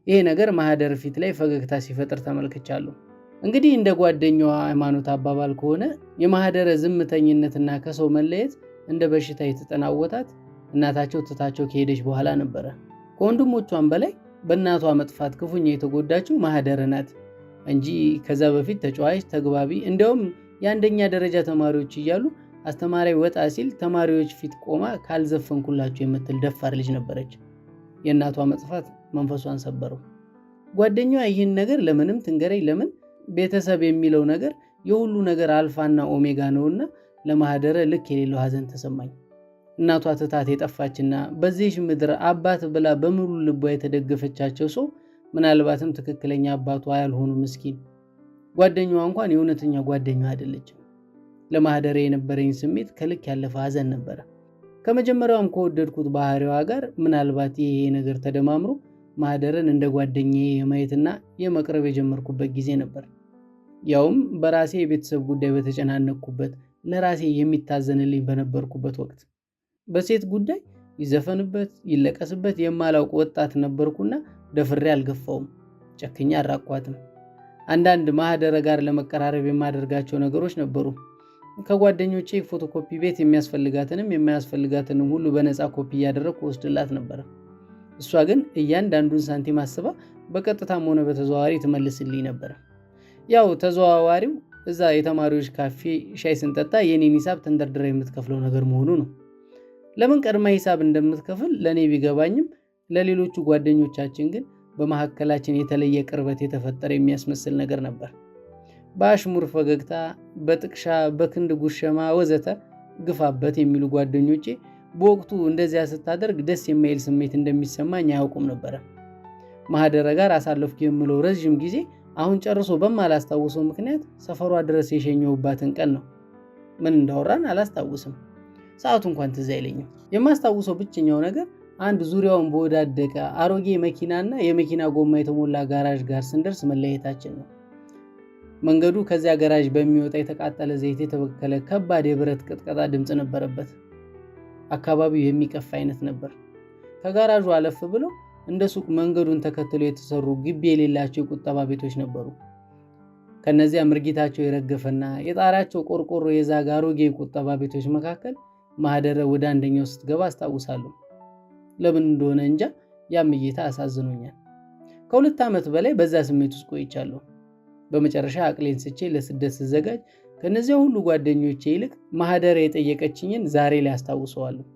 ይሄ ነገር ማህደር ፊት ላይ ፈገግታ ሲፈጥር ተመልክቻለሁ። እንግዲህ እንደ ጓደኛዋ ሃይማኖት አባባል ከሆነ የማህደረ ዝምተኝነትና ከሰው መለየት እንደ በሽታ የተጠናወታት እናታቸው ትታቸው ከሄደች በኋላ ነበረ። ከወንድሞቿም በላይ በእናቷ መጥፋት ክፉኛ የተጎዳችው ማህደረ ናት እንጂ ከዛ በፊት ተጫዋች፣ ተግባቢ እንዲያውም የአንደኛ ደረጃ ተማሪዎች እያሉ አስተማሪ ወጣ ሲል ተማሪዎች ፊት ቆማ ካልዘፈንኩላችሁ የምትል ደፋር ልጅ ነበረች። የእናቷ መጥፋት መንፈሷን ሰበረው። ጓደኛዋ ይህን ነገር ለምንም ትንገረኝ ለምን ቤተሰብ የሚለው ነገር የሁሉ ነገር አልፋና ኦሜጋ ነውና ለማህደረ ልክ የሌለው ሐዘን ተሰማኝ። እናቷ ትታት የጠፋችና በዚህ ምድር አባት ብላ በሙሉ ልቧ የተደገፈቻቸው ሰው ምናልባትም ትክክለኛ አባቷ ያልሆኑ ምስኪን። ጓደኛዋ እንኳን የእውነተኛ ጓደኛዋ አይደለችም። ለማህደረ የነበረኝ ስሜት ከልክ ያለፈ ሐዘን ነበረ። ከመጀመሪያውም ከወደድኩት ባህሪዋ ጋር ምናልባት ይሄ ነገር ተደማምሮ ማህደረን እንደ ጓደኛዬ የማየትና የመቅረብ የጀመርኩበት ጊዜ ነበር። ያውም በራሴ የቤተሰብ ጉዳይ በተጨናነቅኩበት ለራሴ የሚታዘንልኝ በነበርኩበት ወቅት። በሴት ጉዳይ ይዘፈንበት ይለቀስበት የማላውቅ ወጣት ነበርኩና ደፍሬ አልገፋውም፣ ጨክኛ አራኳትም። አንዳንድ ማህደረ ጋር ለመቀራረብ የማደርጋቸው ነገሮች ነበሩ። ከጓደኞቼ ፎቶኮፒ ቤት የሚያስፈልጋትንም የማያስፈልጋትንም ሁሉ በነፃ ኮፒ እያደረግኩ ወስድላት ነበር። እሷ ግን እያንዳንዱን ሳንቲም አስባ በቀጥታም ሆነ በተዘዋዋሪ ትመልስልኝ ነበር። ያው ተዘዋዋሪው እዛ የተማሪዎች ካፌ ሻይ ስንጠጣ የኔን ሂሳብ ተንደርድራ የምትከፍለው ነገር መሆኑ ነው። ለምን ቀድማ ሂሳብ እንደምትከፍል ለኔ ቢገባኝም ለሌሎቹ ጓደኞቻችን ግን በመካከላችን የተለየ ቅርበት የተፈጠረ የሚያስመስል ነገር ነበር። በአሽሙር ፈገግታ፣ በጥቅሻ፣ በክንድ ጉሸማ ወዘተ ግፋበት የሚሉ ጓደኞቼ በወቅቱ እንደዚያ ስታደርግ ደስ የማይል ስሜት እንደሚሰማኝ አያውቁም ነበረ። ማህደረ ጋር አሳለፍኩ የምለው ረዥም ጊዜ አሁን ጨርሶ በማላስታውሰው ምክንያት ሰፈሯ ድረስ የሸኘሁባትን ቀን ነው። ምን እንዳወራን አላስታውስም። ሰዓቱ እንኳን ትዝ አይለኝም። የማስታውሰው ብቸኛው ነገር አንድ ዙሪያውን በወዳደቀ አሮጌ መኪናና የመኪና ጎማ የተሞላ ጋራዥ ጋር ስንደርስ መለየታችን ነው። መንገዱ ከዚያ ጋራዥ በሚወጣ የተቃጠለ ዘይት የተበከለ ከባድ የብረት ቅጥቀጣ ድምፅ ነበረበት። አካባቢው የሚቀፍ አይነት ነበር። ከጋራዡ አለፍ ብሎ እንደ ሱቅ መንገዱን ተከትሎ የተሰሩ ግቢ የሌላቸው የቁጠባ ቤቶች ነበሩ። ከነዚያ ምርጊታቸው የረገፈና የጣሪያቸው ቆርቆሮ የዛገ አሮጌ የቁጠባ ቤቶች መካከል ማህደረ ወደ አንደኛው ስትገባ አስታውሳለሁ። ለምን እንደሆነ እንጃ ያም እይታ አሳዝኖኛል። ከ2 ዓመት በላይ በዛ ስሜት ውስጥ ቆይቻለሁ። በመጨረሻ አቅሌን ስቼ ለስደት ስዘጋጅ ከነዚያ ሁሉ ጓደኞቼ ይልቅ ማህደረ የጠየቀችኝን ዛሬ ላይ አስታውሰዋለሁ።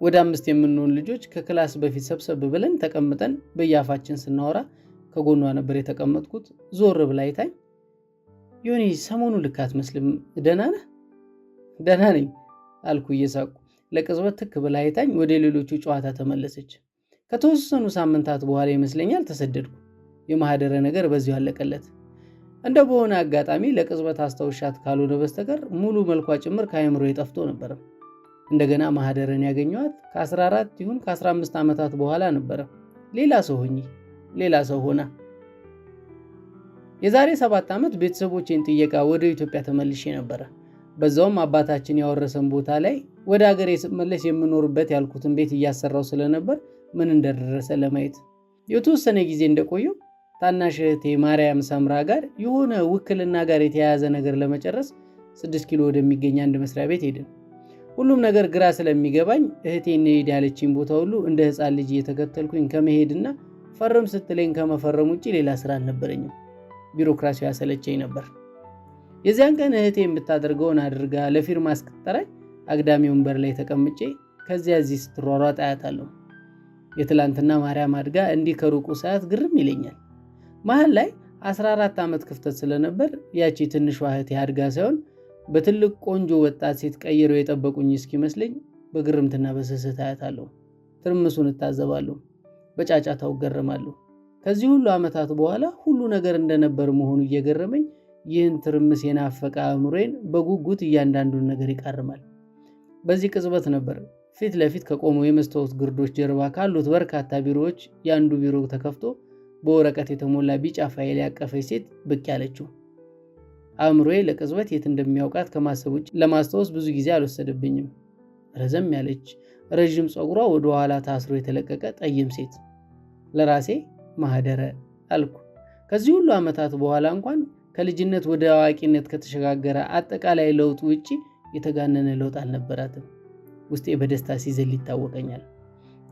ወደ 5 የምንሆን ልጆች ከክላስ በፊት ሰብሰብ ብለን ተቀምጠን በያፋችን ስናወራ ከጎኗ ነበር የተቀመጥኩት። ዞር ብላ አይታኝ ዮኒ ሰሞኑን ልክ አትመስልም፣ ደህና ነህ? ደህና ነኝ አልኩ እየሳቁ። ለቅጽበት ትክ ብላ አይታኝ ወደ ሌሎቹ ጨዋታ ተመለሰች። ከተወሰኑ ሳምንታት በኋላ ይመስለኛል ተሰደድኩ። የማህደረ ነገር በዚሁ አለቀለት። እንደ በሆነ አጋጣሚ ለቅጽበት አስተውሻት ካልሆነ በስተቀር ሙሉ መልኳ ጭምር ከአእምሮ የጠፍቶ ነበር። እንደገና ማህደረን ያገኘኋት ከ14 ይሁን ከ15 ዓመታት በኋላ ነበር። ሌላ ሰው ሆና። የዛሬ 7 ዓመት ቤተሰቦቼን ጥየቃ ወደ ኢትዮጵያ ተመልሼ ነበር። በዛውም አባታችን ያወረሰን ቦታ ላይ ወደ ሀገሬ ስመለስ የምኖርበት ያልኩትን ቤት እያሰራው ስለነበር ምን እንደደረሰ ለማየት የተወሰነ ጊዜ እንደቆየው ታናሽ እህቴ ማርያም ሰምራ ጋር የሆነ ውክልና ጋር የተያያዘ ነገር ለመጨረስ 6 ኪሎ ወደሚገኝ አንድ መስሪያ ቤት ሄድን። ሁሉም ነገር ግራ ስለሚገባኝ እህቴ እንሂድ ያለችኝ ቦታ ሁሉ እንደ ሕፃን ልጅ እየተከተልኩኝ ከመሄድና ፈርም ስትለኝ ከመፈረም ውጭ ሌላ ስራ አልነበረኝም። ቢሮክራሲው ያሰለቸኝ ነበር። የዚያን ቀን እህቴ የምታደርገውን አድርጋ ለፊርማ እስክትጠራኝ አግዳሚ ወንበር ላይ ተቀምጬ ከዚያ እዚህ ስትሯሯጥ አያታለሁ። የትላንትና ማርያም አድጋ እንዲህ ከሩቁ ሰዓት ግርም ይለኛል። መሀል ላይ 14 ዓመት ክፍተት ስለነበር ያቺ ትንሿ እህቴ አድጋ ሳይሆን በትልቅ ቆንጆ ወጣት ሴት ቀይረው የጠበቁኝ እስኪመስለኝ በግርምትና በስስት አያታለሁ። ትርምሱን እታዘባለሁ። በጫጫታው እገረማለሁ። ከዚህ ሁሉ ዓመታት በኋላ ሁሉ ነገር እንደነበር መሆኑ እየገረመኝ ይህን ትርምስ የናፈቀ አእምሮዬን በጉጉት እያንዳንዱን ነገር ይቃርማል። በዚህ ቅጽበት ነበር ፊት ለፊት ከቆመው የመስታወት ግርዶች ጀርባ ካሉት በርካታ ቢሮዎች የአንዱ ቢሮ ተከፍቶ በወረቀት የተሞላ ቢጫ ፋይል ያቀፈች ሴት ብቅ ያለችው። አእምሮዬ ለቅጽበት የት እንደሚያውቃት ከማሰብ ውጭ ለማስታወስ ብዙ ጊዜ አልወሰደብኝም። ረዘም ያለች ረዥም ፀጉሯ ወደ ኋላ ታስሮ የተለቀቀ ጠይም ሴት። ለራሴ ማህደረ አልኩ። ከዚህ ሁሉ ዓመታት በኋላ እንኳን ከልጅነት ወደ አዋቂነት ከተሸጋገረ አጠቃላይ ለውጥ ውጪ የተጋነነ ለውጥ አልነበራትም። ውስጤ በደስታ ሲዘል ይታወቀኛል።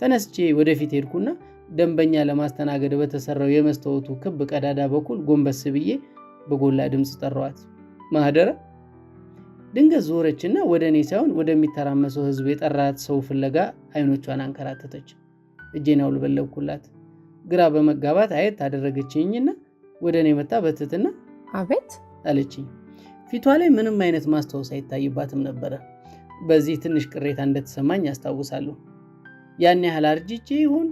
ተነስቼ ወደፊት ሄድኩና ደንበኛ ለማስተናገድ በተሰራው የመስታወቱ ክብ ቀዳዳ በኩል ጎንበስ ብዬ በጎላ ድምፅ ጠራዋት። ማህደረ። ድንገት ዞረችና ወደ እኔ ሳይሆን ወደሚተራመሰው ህዝብ የጠራት ሰው ፍለጋ አይኖቿን አንከራተተች። እጄን አውለበለብኩላት። ግራ በመጋባት አየት አደረገችኝና ወደ እኔ መጣ በትህትና አቤት አለችኝ። ፊቷ ላይ ምንም አይነት ማስታወስ አይታይባትም ነበረ። በዚህ ትንሽ ቅሬታ እንደተሰማኝ ያስታውሳለሁ። ያን ያህል አርጅቼ ይሆን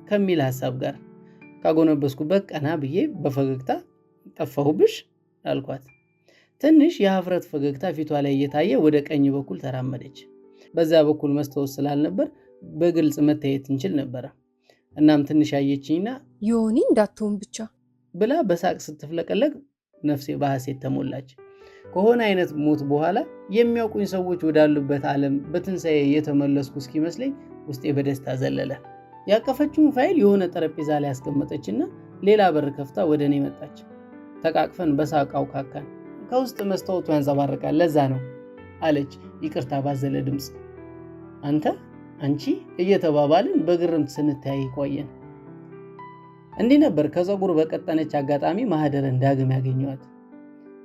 ከሚል ሐሳብ ጋር ካጎነበስኩበት ቀና ብዬ በፈገግታ ጠፋሁብሽ አልኳት። ትንሽ የሀፍረት ፈገግታ ፊቷ ላይ እየታየ ወደ ቀኝ በኩል ተራመደች። በዛ በኩል መስታወስ ስላልነበር በግልጽ መታየት እንችል ነበረ። እናም ትንሽ አየችኝና ዮኒ እንዳትሆን ብቻ ብላ በሳቅ ስትፍለቀለቅ ነፍሴ በሐሴት ተሞላች። ከሆነ አይነት ሞት በኋላ የሚያውቁኝ ሰዎች ወዳሉበት ዓለም በትንሣኤ የተመለስኩ እስኪመስለኝ ውስጤ በደስታ ዘለለ። ያቀፈችውን ፋይል የሆነ ጠረጴዛ ላይ ያስቀመጠችና ሌላ በር ከፍታ ወደ እኔ መጣች። ተቃቅፈን በሳቅ አውካካን። ከውስጥ መስታወቱ ያንጸባርቃል፣ ለዛ ነው አለች ይቅርታ ባዘለ ድምፅ። አንተ አንቺ እየተባባልን በግርምት ስንተያይ ቆየን። እንዲህ ነበር ከፀጉር በቀጠነች አጋጣሚ ማህደርን ዳግም ያገኘኋት።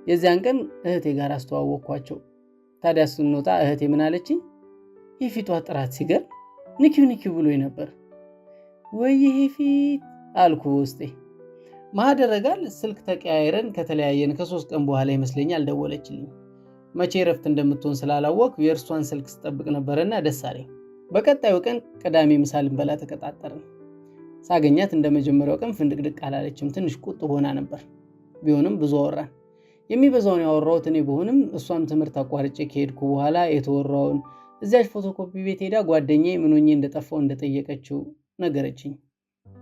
የዚያን ቀን እህቴ ጋር አስተዋወቅኳቸው። ታዲያ ስንወጣ እህቴ ምን አለችኝ? የፊቷ ጥራት ሲገርም ንኪው ብሎኝ ነበር። ወይ ይሄ ፊት አልኩ ውስጤ። ማህደር ጋር ስልክ ተቀያይረን ከተለያየን ከ3 ቀን በኋላ ይመስለኛል ደወለችልኝ። መቼ ረፍት እንደምትሆን ስላላወቅኩ የእርሷን ስልክ ስጠብቅ ነበርና ደስ አለኝ። በቀጣዩ ቀን ቅዳሜ ምሳ ልንበላ ተቀጣጠርን። ሳገኛት እንደመጀመሪያው ቀን ፍንድቅድቅ አላለችም። ትንሽ ቁጥ ሆና ነበር። ቢሆንም ብዙ አወራን። የሚበዛውን ያወራሁት እኔ ብሆንም እሷም ትምህርት አቋርጬ ከሄድኩ በኋላ የተወራውን እዚያች ፎቶኮፒ ቤት ሄዳ ጓደኛዬ ምን ሆኜ እንደጠፋው እንደጠየቀችው ነገረችኝ።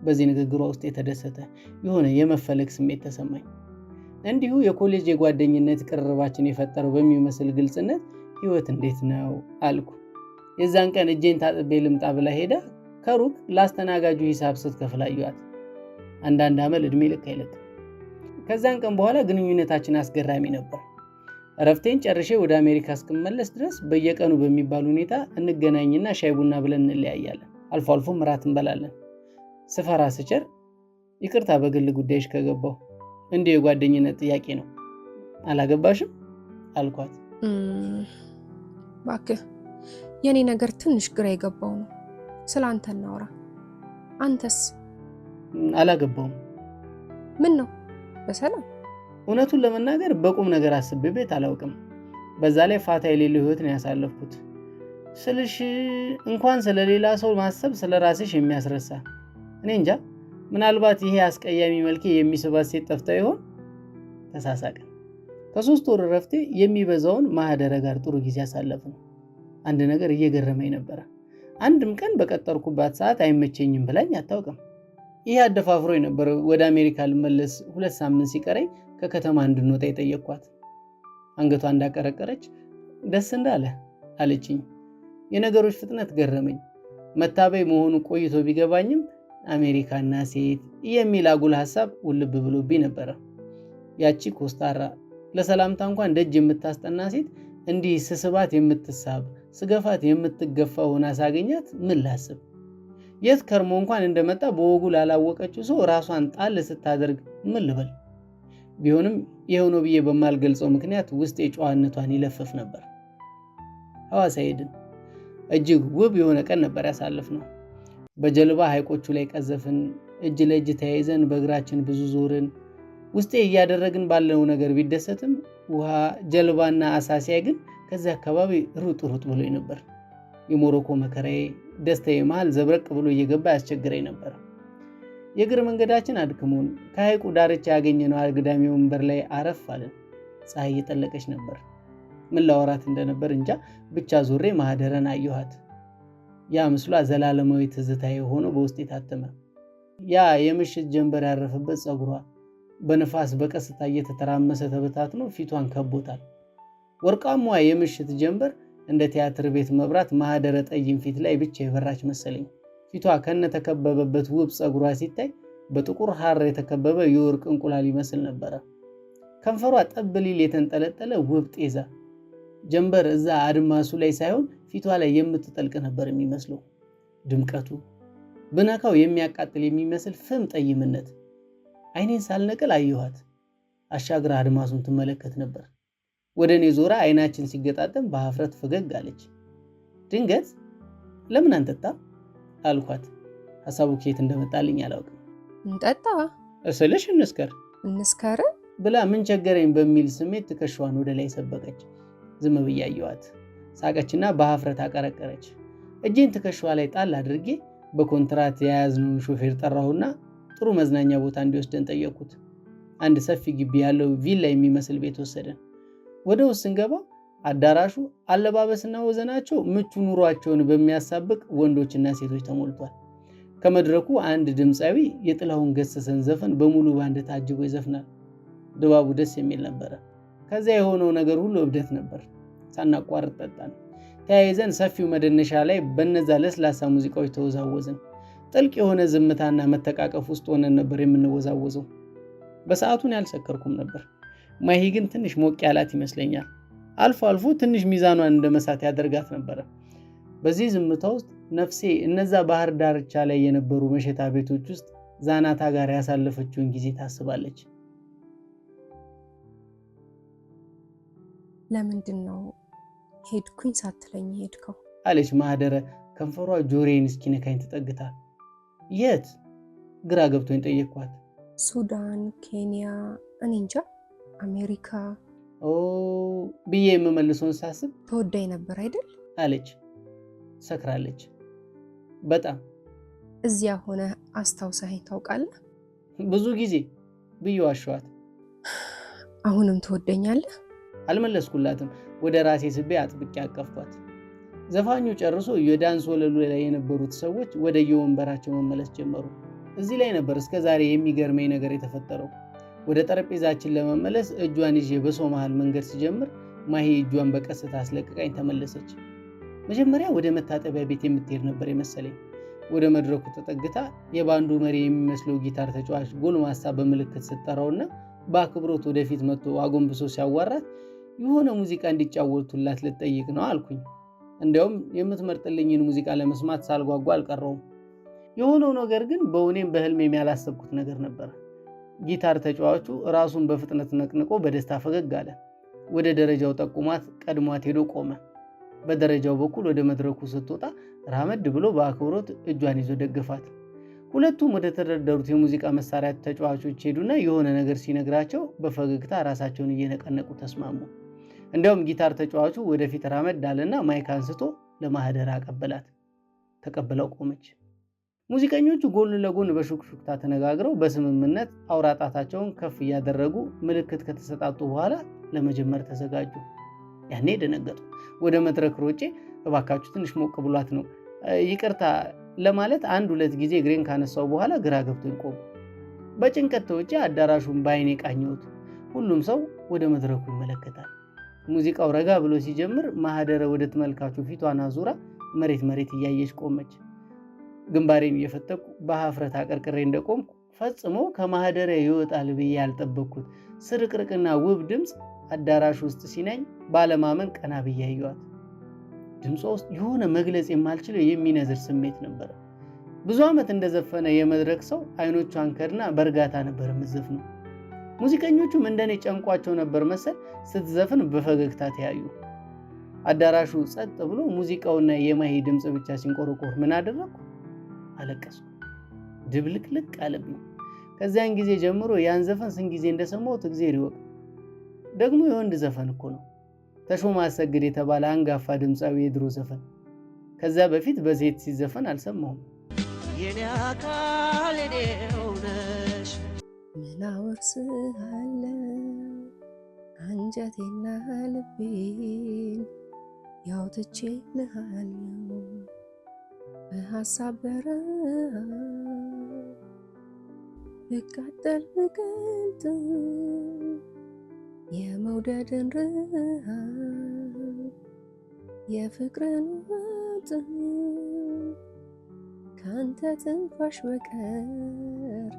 በዚህ ንግግሯ ውስጥ የተደሰተ የሆነ የመፈለግ ስሜት ተሰማኝ። እንዲሁ የኮሌጅ የጓደኝነት ቅርርባችን የፈጠረው በሚመስል ግልጽነት ህይወት እንዴት ነው አልኩ። የዛን ቀን እጄን ታጥቤ ልምጣ ብላ ሄዳ ከሩቅ ላስተናጋጁ ሂሳብ ስትከፍል አየኋት። አንዳንድ አመል እድሜ ልክ አይለቅም። ከዛን ቀን በኋላ ግንኙነታችን አስገራሚ ነበር። እረፍቴን ጨርሼ ወደ አሜሪካ እስክመለስ ድረስ በየቀኑ በሚባል ሁኔታ እንገናኝና ሻይ ቡና ብለን እንለያያለን። አልፎ አልፎም እራት እንበላለን። ስፈራ ስቸር ይቅርታ በግል ጉዳይሽ ከገባው እንዲህ የጓደኝነት ጥያቄ ነው አላገባሽም አልኳት። እባክህ የኔ ነገር ትንሽ ግራ የገባው ነው። ስላንተ እናውራ። አንተስ? አላገባውም። ምን ነው? በሰላም? እውነቱን ለመናገር በቁም ነገር አስቤበት አላውቅም። በዛ ላይ ፋታ የሌለው ህይወት ነው ያሳለፍኩት። ስልሽ እንኳን ስለሌላ ሰው ማሰብ ስለራስሽ የሚያስረሳ። እኔ እንጃ፣ ምናልባት ይሄ አስቀያሚ መልኬ የሚስባት ሴት ጠፍታ ይሆን? ተሳሳቅን። ከ3 ወር ረፍቴ የሚበዛውን ማህደረ ጋር ጥሩ ጊዜ አሳለፍን። አንድ ነገር እየገረመኝ ነበር። አንድም ቀን በቀጠርኩባት ሰዓት አይመቸኝም ብላኝ አታውቅም። ይሄ አደፋፍሮኝ ነበር ወደ አሜሪካ ልመለስ 2 ሳምንት ሲቀረኝ ከከተማ እንድንወጣ የጠየቅኳት። አንገቷ እንዳቀረቀረች ደስ እንዳለ አለችኝ። የነገሮች ፍጥነት ገረመኝ። መታበይ መሆኑ ቆይቶ ቢገባኝም አሜሪካና ሴት የሚል አጉል ሐሳብ ውልብ ብሎብኝ ነበር። ያቺ ኮስታራ ለሰላምታ እንኳን ደጅ የምታስጠና ሴት እንዲህ ስስባት የምትሳብ ስገፋት የምትገፋ ሆና ሳገኛት ምን ላስብ? የት ከርሞ እንኳን እንደመጣ በወጉ ላላወቀችው ሰው ራሷን ጣል ስታደርግ ምን ልበል? ቢሆንም ይሄው ነው ብዬ በማልገልጸው ምክንያት ውስጥ የጨዋነቷን ይለፈፍ ነበር። ሐዋሳ ሄድን። እጅግ ውብ የሆነ ቀን ነበር ያሳለፍነው። በጀልባ ሐይቆቹ ላይ ቀዘፍን። እጅ ለእጅ ተያይዘን በእግራችን ብዙ ዞርን። ውስጤ እያደረግን ባለው ነገር ቢደሰትም ውሃ፣ ጀልባና አሳሲያ ግን ከዚህ አካባቢ ሩጥ ብሎኝ ነበር። የሞሮኮ መከራዬ ደስታዬ መሃል ዘብረቅ ብሎ እየገባ ያስቸግረኝ ነበር። የእግር መንገዳችን አድክሞን ከሐይቁ ዳርቻ ያገኘነው አግዳሚ ወንበር ላይ አረፍ አለን። ፀሐይ እየጠለቀች ነበር። ምን ላወራት እንደነበር እንጃ፣ ብቻ ዞሬ ማህደረን አየኋት። ያ ምስሏ ዘላለማዊ ትዝታዬ ሆኖ በውስጤ ታተመ። ያ የምሽት ጀንበር ያረፈበት ፀጉሯ በነፋስ በቀስታ እየተተራመሰ ተበታትኖ ፊቷን ከቦታል። ወርቃማዋ የምሽት ጀንበር እንደ ቲያትር ቤት መብራት ማህደረ ጠይም ፊት ላይ ብቻ የበራች መሰለኝ። ፊቷ ከነተከበበበት ውብ ፀጉሯ ሲታይ በጥቁር ሐር የተከበበ የወርቅ እንቁላል ይመስል ነበረ። ከንፈሯ ጠብ ሊል የተንጠለጠለ ውብ ጤዛ። ጀንበር እዛ አድማሱ ላይ ሳይሆን ፊቷ ላይ የምትጠልቅ ነበር የሚመስለው። ድምቀቱ ብነካው የሚያቃጥል የሚመስል ፍም ጠይምነት። አይኔን ሳልነቅል አየኋት። አሻግራ አድማሱን ትመለከት ነበር። ወደ እኔ ዞራ አይናችን ሲገጣጠም በሀፍረት ፈገግ አለች። ድንገት ለምን አንጠጣ አልኳት። ሐሳቡ ከየት እንደመጣልኝ አላውቅም። እንጠጣ እስልሽ እንስከር ብላ ምን ቸገረኝ በሚል ስሜት ትከሻዋን ወደ ላይ ሰበቀች። ዝም ብዬ አየኋት። ሳቀችና በሀፍረት አቀረቀረች። እጄን ትከሻዋ ላይ ጣል አድርጌ በኮንትራት የያዝነውን ሾፌር ጠራሁና ጥሩ መዝናኛ ቦታ እንዲወስደን ጠየቅኩት። አንድ ሰፊ ግቢ ያለው ቪላ የሚመስል ቤት ወሰደን። ወደ ውስጥ ስንገባ አዳራሹ አለባበስና ወዘናቸው ምቹ ኑሯቸውን በሚያሳብቅ ወንዶችና ሴቶች ተሞልቷል። ከመድረኩ አንድ ድምፃዊ የጥላሁን ገሰሰን ዘፈን በሙሉ ባንድ ታጅቦ ይዘፍናል። ድባቡ ደስ የሚል ነበረ። ከዚያ የሆነው ነገር ሁሉ እብደት ነበር። ሳናቋርጥ ጠጣን። ተያይዘን ሰፊው መደነሻ ላይ በነዛ ለስላሳ ሙዚቃዎች ተወዛወዝን። ጥልቅ የሆነ ዝምታና መተቃቀፍ ውስጥ ሆነን ነበር የምንወዛወዘው። በሰዓቱን ያልሰከርኩም ነበር። ማሂ ግን ትንሽ ሞቅ ያላት ይመስለኛል። አልፎ አልፎ ትንሽ ሚዛኗን እንደመሳት ያደርጋት ነበረ። በዚህ ዝምታ ውስጥ ነፍሴ እነዛ ባህር ዳርቻ ላይ የነበሩ መሸታ ቤቶች ውስጥ ዛናታ ጋር ያሳለፈችውን ጊዜ ታስባለች። ለምንድን ነው ሄድኩኝ ሳትለኝ ሄድከው? አለች ማህደረ ከንፈሯ ጆሮዬን እስኪነካኝ ተጠግታ። የት? ግራ ገብቶኝ ጠየቅኳት። ሱዳን፣ ኬንያ፣ እኔ እንጃ፣ አሜሪካ ብዬ የምመልሰውን ሳስብ ተወዳኝ ነበር አይደል? አለች። ሰክራለች በጣም። እዚያ ሆነ አስታውሰኸኝ ታውቃለህ? ብዙ ጊዜ ብዬ ዋሸኋት። አሁንም ትወደኛለህ? አልመለስኩላትም። ወደ ራሴ ስቤ አጥብቄ አቀፍኳት። ዘፋኙ ጨርሶ የዳንስ ወለሉ ላይ የነበሩት ሰዎች ወደ የወንበራቸው መመለስ ጀመሩ። እዚህ ላይ ነበር እስከ ዛሬ የሚገርመኝ ነገር የተፈጠረው። ወደ ጠረጴዛችን ለመመለስ እጇን ይዤ በሰው መሃል መንገድ ሲጀምር ማሂ እጇን በቀስታ አስለቅቃኝ ተመለሰች። መጀመሪያ ወደ መታጠቢያ ቤት የምትሄድ ነበር የመሰለኝ። ወደ መድረኩ ተጠግታ የባንዱ መሪ የሚመስለው ጊታር ተጫዋች ጎልማሳ በምልክት ስትጠራውና በአክብሮት ወደፊት መጥቶ አጎንብሶ ሲያዋራት የሆነ ሙዚቃ እንዲጫወቱላት ልጠይቅ ነው አልኩኝ። እንዲያውም የምትመርጥልኝን ሙዚቃ ለመስማት ሳልጓጓ አልቀረውም። የሆነው ነገር ግን በእውኔም በህልሜም ያላሰብኩት ነገር ነበር። ጊታር ተጫዋቹ ራሱን በፍጥነት ነቅንቆ በደስታ ፈገግ አለ። ወደ ደረጃው ጠቁማት ቀድሟት ሄዶ ቆመ። በደረጃው በኩል ወደ መድረኩ ስትወጣ ራመድ ብሎ በአክብሮት እጇን ይዞ ደገፋት። ሁለቱም ወደ ተደረደሩት የሙዚቃ መሳሪያ ተጫዋቾች ሄዱና የሆነ ነገር ሲነግራቸው በፈገግታ ራሳቸውን እየነቀነቁ ተስማሙ። እንዲያውም ጊታር ተጫዋቹ ወደፊት ራመድ አለና ማይክ አንስቶ ለማህደር አቀበላት። ተቀብለው ቆመች። ሙዚቀኞቹ ጎን ለጎን በሹክሹክታ ተነጋግረው በስምምነት አውራጣታቸውን ከፍ እያደረጉ ምልክት ከተሰጣጡ በኋላ ለመጀመር ተዘጋጁ። ያኔ ደነገጡ። ወደ መድረክ ሮጬ እባካችሁ ትንሽ ሞቅ ብሏት ነው ይቅርታ ለማለት አንድ ሁለት ጊዜ እግሬን ካነሳው በኋላ ግራ ገብቶኝ ቆም። በጭንቀት ተውጬ አዳራሹን በአይኔ ቃኘሁት። ሁሉም ሰው ወደ መድረኩ ይመለከታል። ሙዚቃው ረጋ ብሎ ሲጀምር ማህደረ ወደ ተመልካቹ ፊቷን አዙራ መሬት መሬት እያየች ቆመች። ግንባሬን እየፈተኩ በሀፍረት አቀርቅሬ እንደቆምኩ ፈጽሞ ከማህደረ ይወጣል ብዬ ያልጠበቅኩት ስርቅርቅና ውብ ድምፅ አዳራሽ ውስጥ ሲነኝ ባለማመን ቀና ብዬ አየኋት። ድምጿ ውስጥ የሆነ መግለጽ የማልችለው የሚነዝር ስሜት ነበር። ብዙ ዓመት እንደዘፈነ የመድረክ ሰው አይኖቿን ከድና በእርጋታ ነበር የምትዘፍነው። ሙዚቀኞቹም እንደኔ ጨንቋቸው ነበር መሰል ስትዘፍን በፈገግታ ተያዩ። አዳራሹ ጸጥ ብሎ ሙዚቃውና የማሂ ድምፅ ብቻ ሲንቆረቆር ምን አደረኩ? አለቀስኩ። ድብልቅልቅ አለብኝ። ከዚያን ጊዜ ጀምሮ ያን ዘፈን ስንት ጊዜ እንደሰማሁት እግዚአብሔር ይወቅ። ደግሞ የወንድ ዘፈን እኮ ነው። ተሾመ አሰግድ የተባለ አንጋፋ ድምፃዊ የድሮ ዘፈን። ከዛ በፊት በሴት ሲዘፈን አልሰማሁም። የኔ አካል የኔው ነሽ ምን አወርስሃለሁ አንጀቴና ልቤን ያው ትቼልሃለሁ በሀሳብ በረሃ ብቃጠል ብቀልጥ የመውደድን ረሃብ የፍቅርን ውጥ ካንተ ትንፋሽ በቀር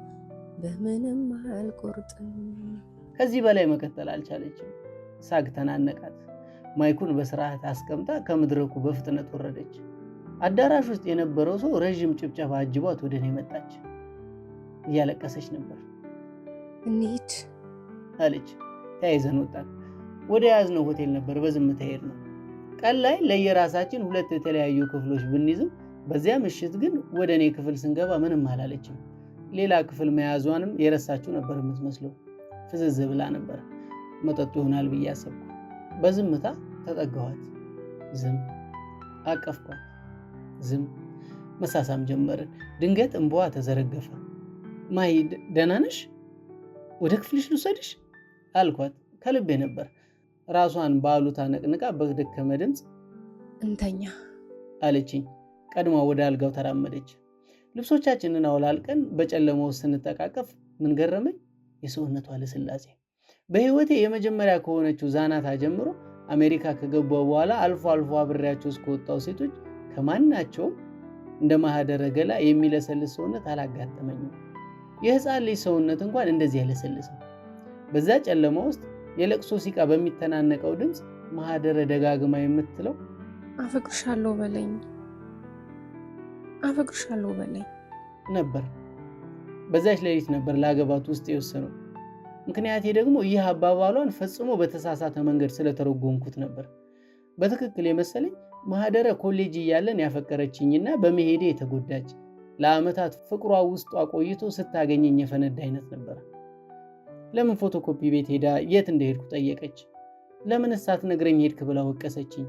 በምንም አልቆርጥም። ከዚህ በላይ መቀጠል አልቻለችም። ሳግ ተናነቃት። ማይኩን በስርዓት አስቀምጣ ከመድረኩ በፍጥነት ወረደች። አዳራሽ ውስጥ የነበረው ሰው ረጅም ጭብጨባ አጅቧት ወደ እኔ መጣች። እያለቀሰች ነበር። እንሂድ አለች። ተያይዘን ወጣን። ወደ ያዝነው ሆቴል ነበር በዝምታ ሄድነው። ቀን ላይ ለየራሳችን 2 የተለያዩ ክፍሎች ብንይዝም በዚያ ምሽት ግን ወደ እኔ ክፍል ስንገባ ምንም አላለችም። ሌላ ክፍል መያዟንም የረሳችው ነበር የምትመስለው። ፍዝዝ ብላ ነበር። መጠጡ ይሆናል ብዬ አሰብኩ። በዝምታ ተጠጋኋት። ዝም። አቀፍኳት። ዝም። መሳሳም ጀመርን። ድንገት እንባዋ ተዘረገፈ። ማይ ደህና ነሽ? ወደ ክፍልሽ ልውሰድሽ አልኳት። ከልቤ ነበር። ራሷን ባሉታ ነቅንቃ በደከመ ድምፅ እንተኛ አለችኝ። ቀድማ ወደ አልጋው ተራመደች። ልብሶቻችንን አውላልቀን በጨለማው ስንተቃቀፍ ምን ገረመኝ? የሰውነቷ ለስላሴ። በህይወቴ የመጀመሪያ ከሆነችው ዛናታ ጀምሮ አሜሪካ ከገባው በኋላ አልፎ አልፎ አብሬያቸው እስከወጣው ሴቶች ከማናቸውም እንደ ማህደረ ገላ የሚለሰልስ ሰውነት አላጋጠመኝም። የህፃን ልጅ ሰውነት እንኳን እንደዚህ አይለሰልስም። በዛ ጨለማ ውስጥ የለቅሶ ሲቃ በሚተናነቀው ድምፅ ማህደረ ደጋግማ የምትለው አፈቅርሻለሁ በለኝ አፈቅርሻለሁ በለኝ ነበር። በዛች ሌሊት ነበር ላገባት ውስጥ የወሰነው። ምክንያቴ ደግሞ ይህ አባባሏን ፈጽሞ በተሳሳተ መንገድ ስለተረጎምኩት ነበር። በትክክል የመሰለኝ ማህደረ ኮሌጅ እያለን ያፈቀረችኝና በመሄዴ የተጎዳች ለዓመታት ፍቅሯ ውስጧ ቆይቶ ስታገኘኝ የፈነዳ አይነት ነበር። ለምን ፎቶኮፒ ቤት ሄዳ የት እንደሄድኩ ጠየቀች። ለምን ሳትነግረኝ ሄድክ ብላ ወቀሰችኝ።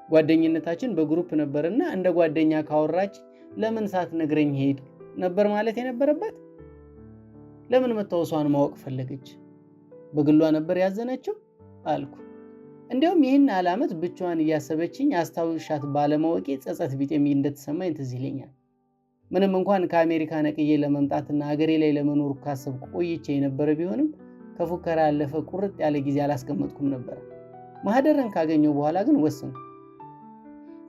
ጓደኝነታችን በግሩፕ ነበርና እንደ ጓደኛ ካወራች ለምን ሳትነግረኝ ሄድክ ነበር ማለት የነበረበት። ለምን መታወሷን ማወቅ ፈለገች? በግሏ ነበር ያዘነችው አልኩ። እንዲያውም ይህን ዓመት ብቻዋን እያሰበችኝ አስታውሻት ባለማወቄ ጸጸት ቢጤም እንደተሰማኝ ትዝ ይለኛል። ምንም እንኳን ከአሜሪካ ነቅዬ ለመምጣትና ሀገሬ ላይ ለመኖር ካሰብኩ ቆይቼ የነበረ ቢሆንም ከፉከራ ያለፈ ቁርጥ ያለ ጊዜ አላስቀመጥኩም ነበር። ማህደረን ካገኘው በኋላ ግን ወሰንኩ።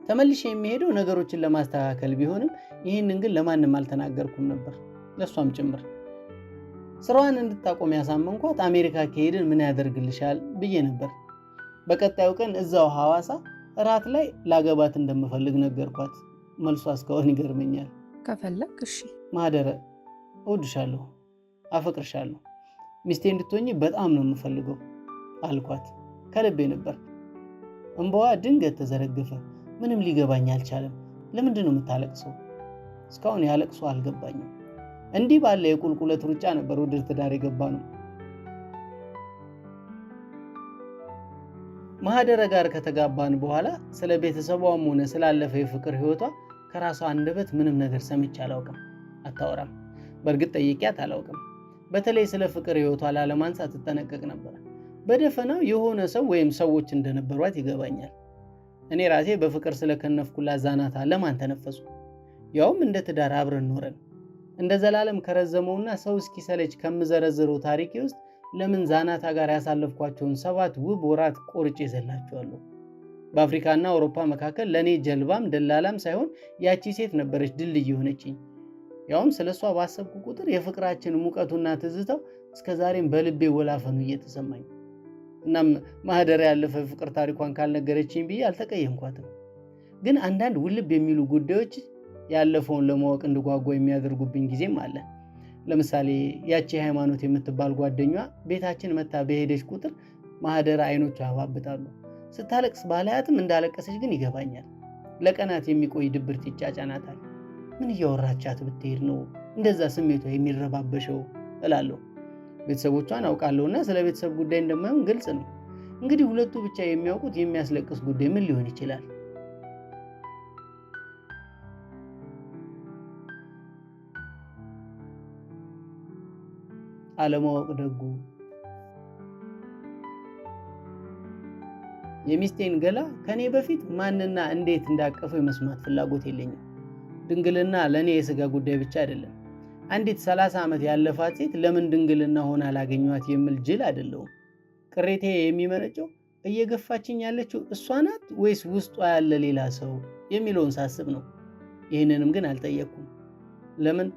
ተመልሼ የሚሄደው ነገሮችን ለማስተካከል ቢሆንም ይህንን ግን ለማንም አልተናገርኩም ነበር፣ ለሷም ጭምር። ስራዋን እንድታቆም ያሳመንኳት አሜሪካ ከሄድን ምን ያደርግልሻል ብዬ ነበር። በቀጣዩ ቀን እዛው ሐዋሳ እራት ላይ ላገባት እንደምፈልግ ነገርኳት። መልሷ እስካሁን ይገርመኛል። ከፈለክ እሺ ማህደረ እወድሻለሁ፣ አፈቅርሻለሁ፣ ሚስቴ እንድትሆኚ በጣም ነው የምፈልገው አልኳት። ከልቤ ነበር። እንባዋ ድንገት ተዘረገፈ። ምንም ሊገባኝ አልቻለም። ለምንድን ነው የምታለቅሰው? እስካሁን ያለቅሶ አልገባኝም። እንዲህ ባለ የቁልቁለት ሩጫ ነበር ወደ ትዳር የገባነው። ማህደረ ጋር ከተጋባን በኋላ ስለ ቤተሰቧም ሆነ ስላለፈ የፍቅር ህይወቷ ከራሷ አንደበት ምንም ነገር ሰምቼ አላውቅም። አታወራም። በእርግጥ ጠይቂያት አላውቅም። በተለይ ስለ ፍቅር ህይወቷ ላለማንሳት ትጠነቀቅ ነበር። በደፈናው የሆነ ሰው ወይም ሰዎች እንደነበሯት ይገባኛል። እኔ ራሴ በፍቅር ስለከነፍኩላት ዛናታ ለማን ተነፈሱ? ያውም እንደ ትዳር አብረን ኖረን እንደ ዘላለም ከረዘመውና ሰው እስኪሰለች ከምዘረዝረው ታሪኬ ውስጥ ለምን ዛናታ ጋር ያሳለፍኳቸውን 7 ውብ ወራት ቆርጬ ዘላቸዋለሁ። በአፍሪካና አውሮፓ መካከል ለኔ ጀልባም ደላላም ሳይሆን ያቺ ሴት ነበረች ድልድይ የሆነችኝ። ያውም ስለሷ ባሰብኩ ቁጥር የፍቅራችን ሙቀቱና ትዝታው እስከዛሬም በልቤ ወላፈኑ እየተሰማኝ። እናም ማህደረ ያለፈ ፍቅር ታሪኳን ካልነገረችኝ ብዬ አልተቀየምኳትም። ግን አንዳንድ ውልብ የሚሉ ጉዳዮች ያለፈውን ለማወቅ እንድጓጓ የሚያደርጉብኝ ጊዜም አለ። ለምሳሌ ያቺ ሃይማኖት የምትባል ጓደኛዋ ቤታችን መታ በሄደች ቁጥር ማህደረ አይኖቿ ያባብጣሉ። ስታለቅስ ባላያትም እንዳለቀሰች ግን ይገባኛል። ለቀናት የሚቆይ ድብርት ይጫጫናታል። ምን እያወራቻት ብትሄድ ነው እንደዛ ስሜቷ የሚረባበሸው እላለሁ። ቤተሰቦቿን አውቃለሁና ስለ ቤተሰብ ጉዳይ እንደማይሆን ግልጽ ነው። እንግዲህ ሁለቱ ብቻ የሚያውቁት የሚያስለቅስ ጉዳይ ምን ሊሆን ይችላል? አለማወቅ ደጉ። የሚስቴን ገላ ከኔ በፊት ማንና እንዴት እንዳቀፈው የመስማት ፍላጎት የለኝም። ድንግልና ለኔ የሥጋ ጉዳይ ብቻ አይደለም። አንዲት 30 ዓመት ያለፋት ሴት ለምን ድንግልና ሆና አላገኘኋት የሚል ጅል አይደለሁም። ቅሬቴ የሚመነጨው እየገፋችኝ ያለችው እሷ ናት ወይስ ውስጧ ያለ ሌላ ሰው የሚለውን ሳስብ ነው። ይህንንም ግን አልጠየቅኩም። ለምን?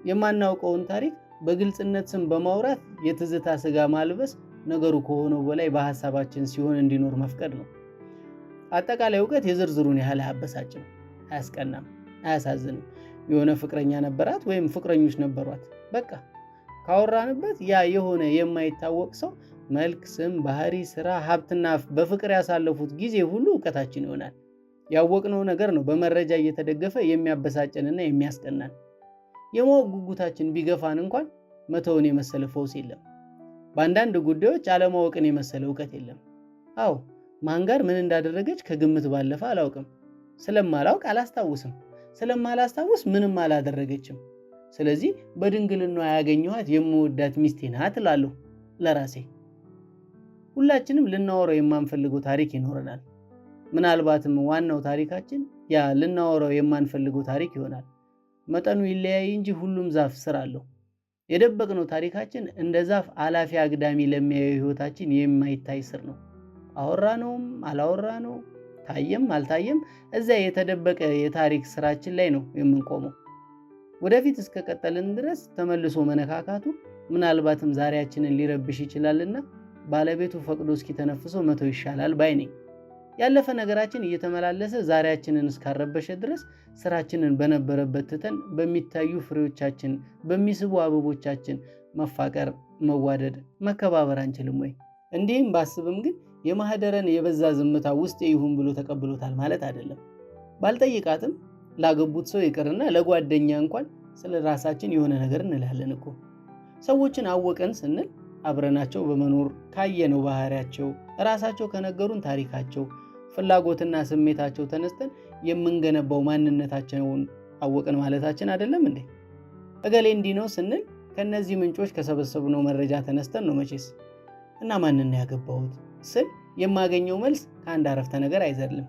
የማናውቀውን ታሪክ በግልጽነት ስም በማውራት የትዝታ ሥጋ ማልበስ ነገሩ ከሆነው በላይ በሐሳባችን ሲሆን እንዲኖር መፍቀድ ነው። አጠቃላይ እውቀት የዝርዝሩን ያህል አያበሳጭም፣ አያስቀናም፣ አያሳዝንም። የሆነ ፍቅረኛ ነበራት ወይም ፍቅረኞች ነበሯት። በቃ ካወራንበት ያ የሆነ የማይታወቅ ሰው መልክ፣ ስም፣ ባህሪ፣ ስራ፣ ሀብትና በፍቅር ያሳለፉት ጊዜ ሁሉ እውቀታችን ይሆናል። ያወቅነው ነገር ነው በመረጃ እየተደገፈ የሚያበሳጨንና የሚያስቀናን። የማወቅ ጉጉታችን ቢገፋን እንኳን መተውን የመሰለ ፈውስ የለም። በአንዳንድ ጉዳዮች አለማወቅን የመሰለ እውቀት የለም። አዎ ማን ጋር ምን እንዳደረገች ከግምት ባለፈ አላውቅም። ስለማላውቅ አላስታውስም። ስለማላስታውስ ምንም አላደረገችም። ስለዚህ በድንግልና ያገኘኋት የምወዳት ሚስቴ ናት እላለሁ ለራሴ። ሁላችንም ልናወራው የማንፈልገው ታሪክ ይኖረናል። ምናልባትም ዋናው ታሪካችን ያ ልናወራው የማንፈልገው ታሪክ ይሆናል። መጠኑ ይለያይ እንጂ ሁሉም ዛፍ ስር አለው። የደበቅነው ታሪካችን እንደ ዛፍ አላፊ አግዳሚ ለሚያየው ህይወታችን የማይታይ ስር ነው። አወራነውም አላወራነው፣ ታየም አልታየም፣ እዚያ የተደበቀ የታሪክ ስራችን ላይ ነው የምንቆመው። ወደፊት እስከቀጠልን ድረስ ተመልሶ መነካካቱ ምናልባትም ዛሬያችንን ሊረብሽ ይችላልና ባለቤቱ ፈቅዶ እስኪተነፍሰው መተው ይሻላል ባይ ነኝ። ያለፈ ነገራችን እየተመላለሰ ዛሬያችንን እስካረበሸ ድረስ ስራችንን በነበረበት ትተን በሚታዩ ፍሬዎቻችን፣ በሚስቡ አበቦቻችን መፋቀር፣ መዋደድ፣ መከባበር አንችልም ወይ? እንዲህም ባስብም ግን የማህደረን የበዛ ዝምታ ውስጥ ይሁን ብሎ ተቀብሎታል ማለት አይደለም። ባልጠይቃትም ላገቡት ሰው ይቅርና ለጓደኛ እንኳን ስለ ራሳችን የሆነ ነገር እንላለን እኮ። ሰዎችን አወቀን ስንል አብረናቸው በመኖር ካየነው ባህሪያቸው፣ ራሳቸው ከነገሩን ታሪካቸው፣ ፍላጎትና ስሜታቸው ተነስተን የምንገነባው ማንነታቸውን አወቀን ማለታችን አይደለም እንዴ? እገሌ እንዲህ ነው ስንል ከነዚህ ምንጮች ከሰበሰብነው መረጃ ተነስተን ነው መቼስ። እና ማንን ነው ያገባሁት ስል የማገኘው መልስ ከአንድ አረፍተ ነገር አይዘልም።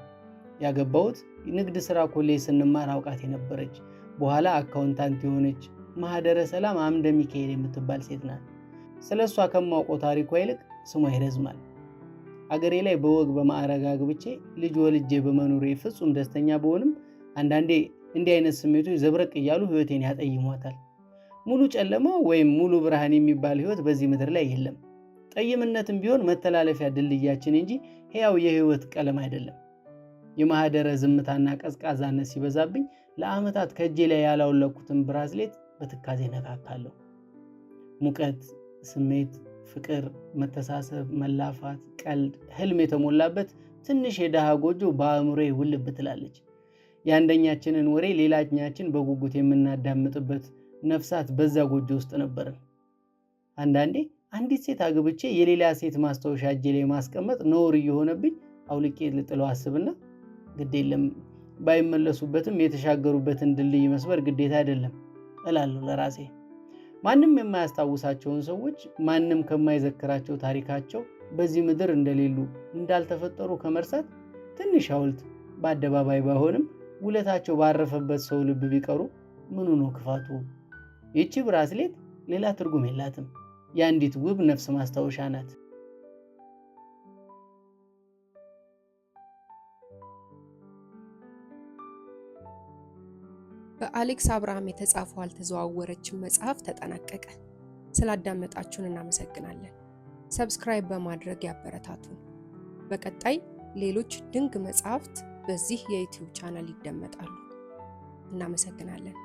ያገባሁት ንግድ ስራ ኮሌጅ ስንማር አውቃት የነበረች በኋላ አካውንታንት የሆነች ማህደረ ሰላም አምደ ሚካኤል የምትባል ሴት ናት። ስለሷ ከማውቀው ታሪኳ ይልቅ ስሟ ይረዝማል። አገሬ ላይ በወግ በማዕረግ አግብቼ ልጅ ወልጄ በመኖሬ ፍጹም ደስተኛ ብሆንም አንዳንዴ እንዲህ አይነት ስሜቶች ዘብረቅ እያሉ ህይወቴን ያጠይሟታል። ሙሉ ጨለማ ወይም ሙሉ ብርሃን የሚባል ህይወት በዚህ ምድር ላይ የለም። ጠይምነትም ቢሆን መተላለፊያ ድልድያችን እንጂ ሕያው የህይወት ቀለም አይደለም። የማህደረ ዝምታና ቀዝቃዛነት ሲበዛብኝ ለዓመታት ከእጄ ላይ ያላወለኩትን ብራዝሌት በትካዜ ነካካለሁ። ሙቀት፣ ስሜት፣ ፍቅር፣ መተሳሰብ፣ መላፋት፣ ቀልድ፣ ህልም የተሞላበት ትንሽ የደሃ ጎጆ በአእምሮዬ ውልብ ትላለች። የአንደኛችንን ወሬ ሌላኛችን በጉጉት የምናዳምጥበት ነፍሳት በዛ ጎጆ ውስጥ ነበርን። አንዳንዴ አንዲት ሴት አግብቼ የሌላ ሴት ማስታወሻ እጄ ላይ ማስቀመጥ ነውር እየሆነብኝ አውልቄ ልጥለው አስብና ግድ የለም ባይመለሱበትም የተሻገሩበትን ድልድይ መስበር ግዴታ አይደለም እላለሁ ለራሴ። ማንም የማያስታውሳቸውን ሰዎች ማንም ከማይዘክራቸው ታሪካቸው በዚህ ምድር እንደሌሉ እንዳልተፈጠሩ ከመርሳት ትንሽ ሐውልት በአደባባይ ባይሆንም ውለታቸው ባረፈበት ሰው ልብ ቢቀሩ ምኑ ነው ክፋቱ? ይቺ ብራስሌት ሌላ ትርጉም የላትም። የአንዲት ውብ ነፍስ ማስታወሻ ናት። በአሌክስ አብርሃም የተጻፈው አልተዘዋወረችም መጽሐፍ ተጠናቀቀ። ስላዳመጣችሁን እናመሰግናለን። ሰብስክራይብ በማድረግ ያበረታቱን። በቀጣይ ሌሎች ድንቅ መጽሐፍት በዚህ የዩቲዩብ ቻናል ይደመጣሉ። እናመሰግናለን።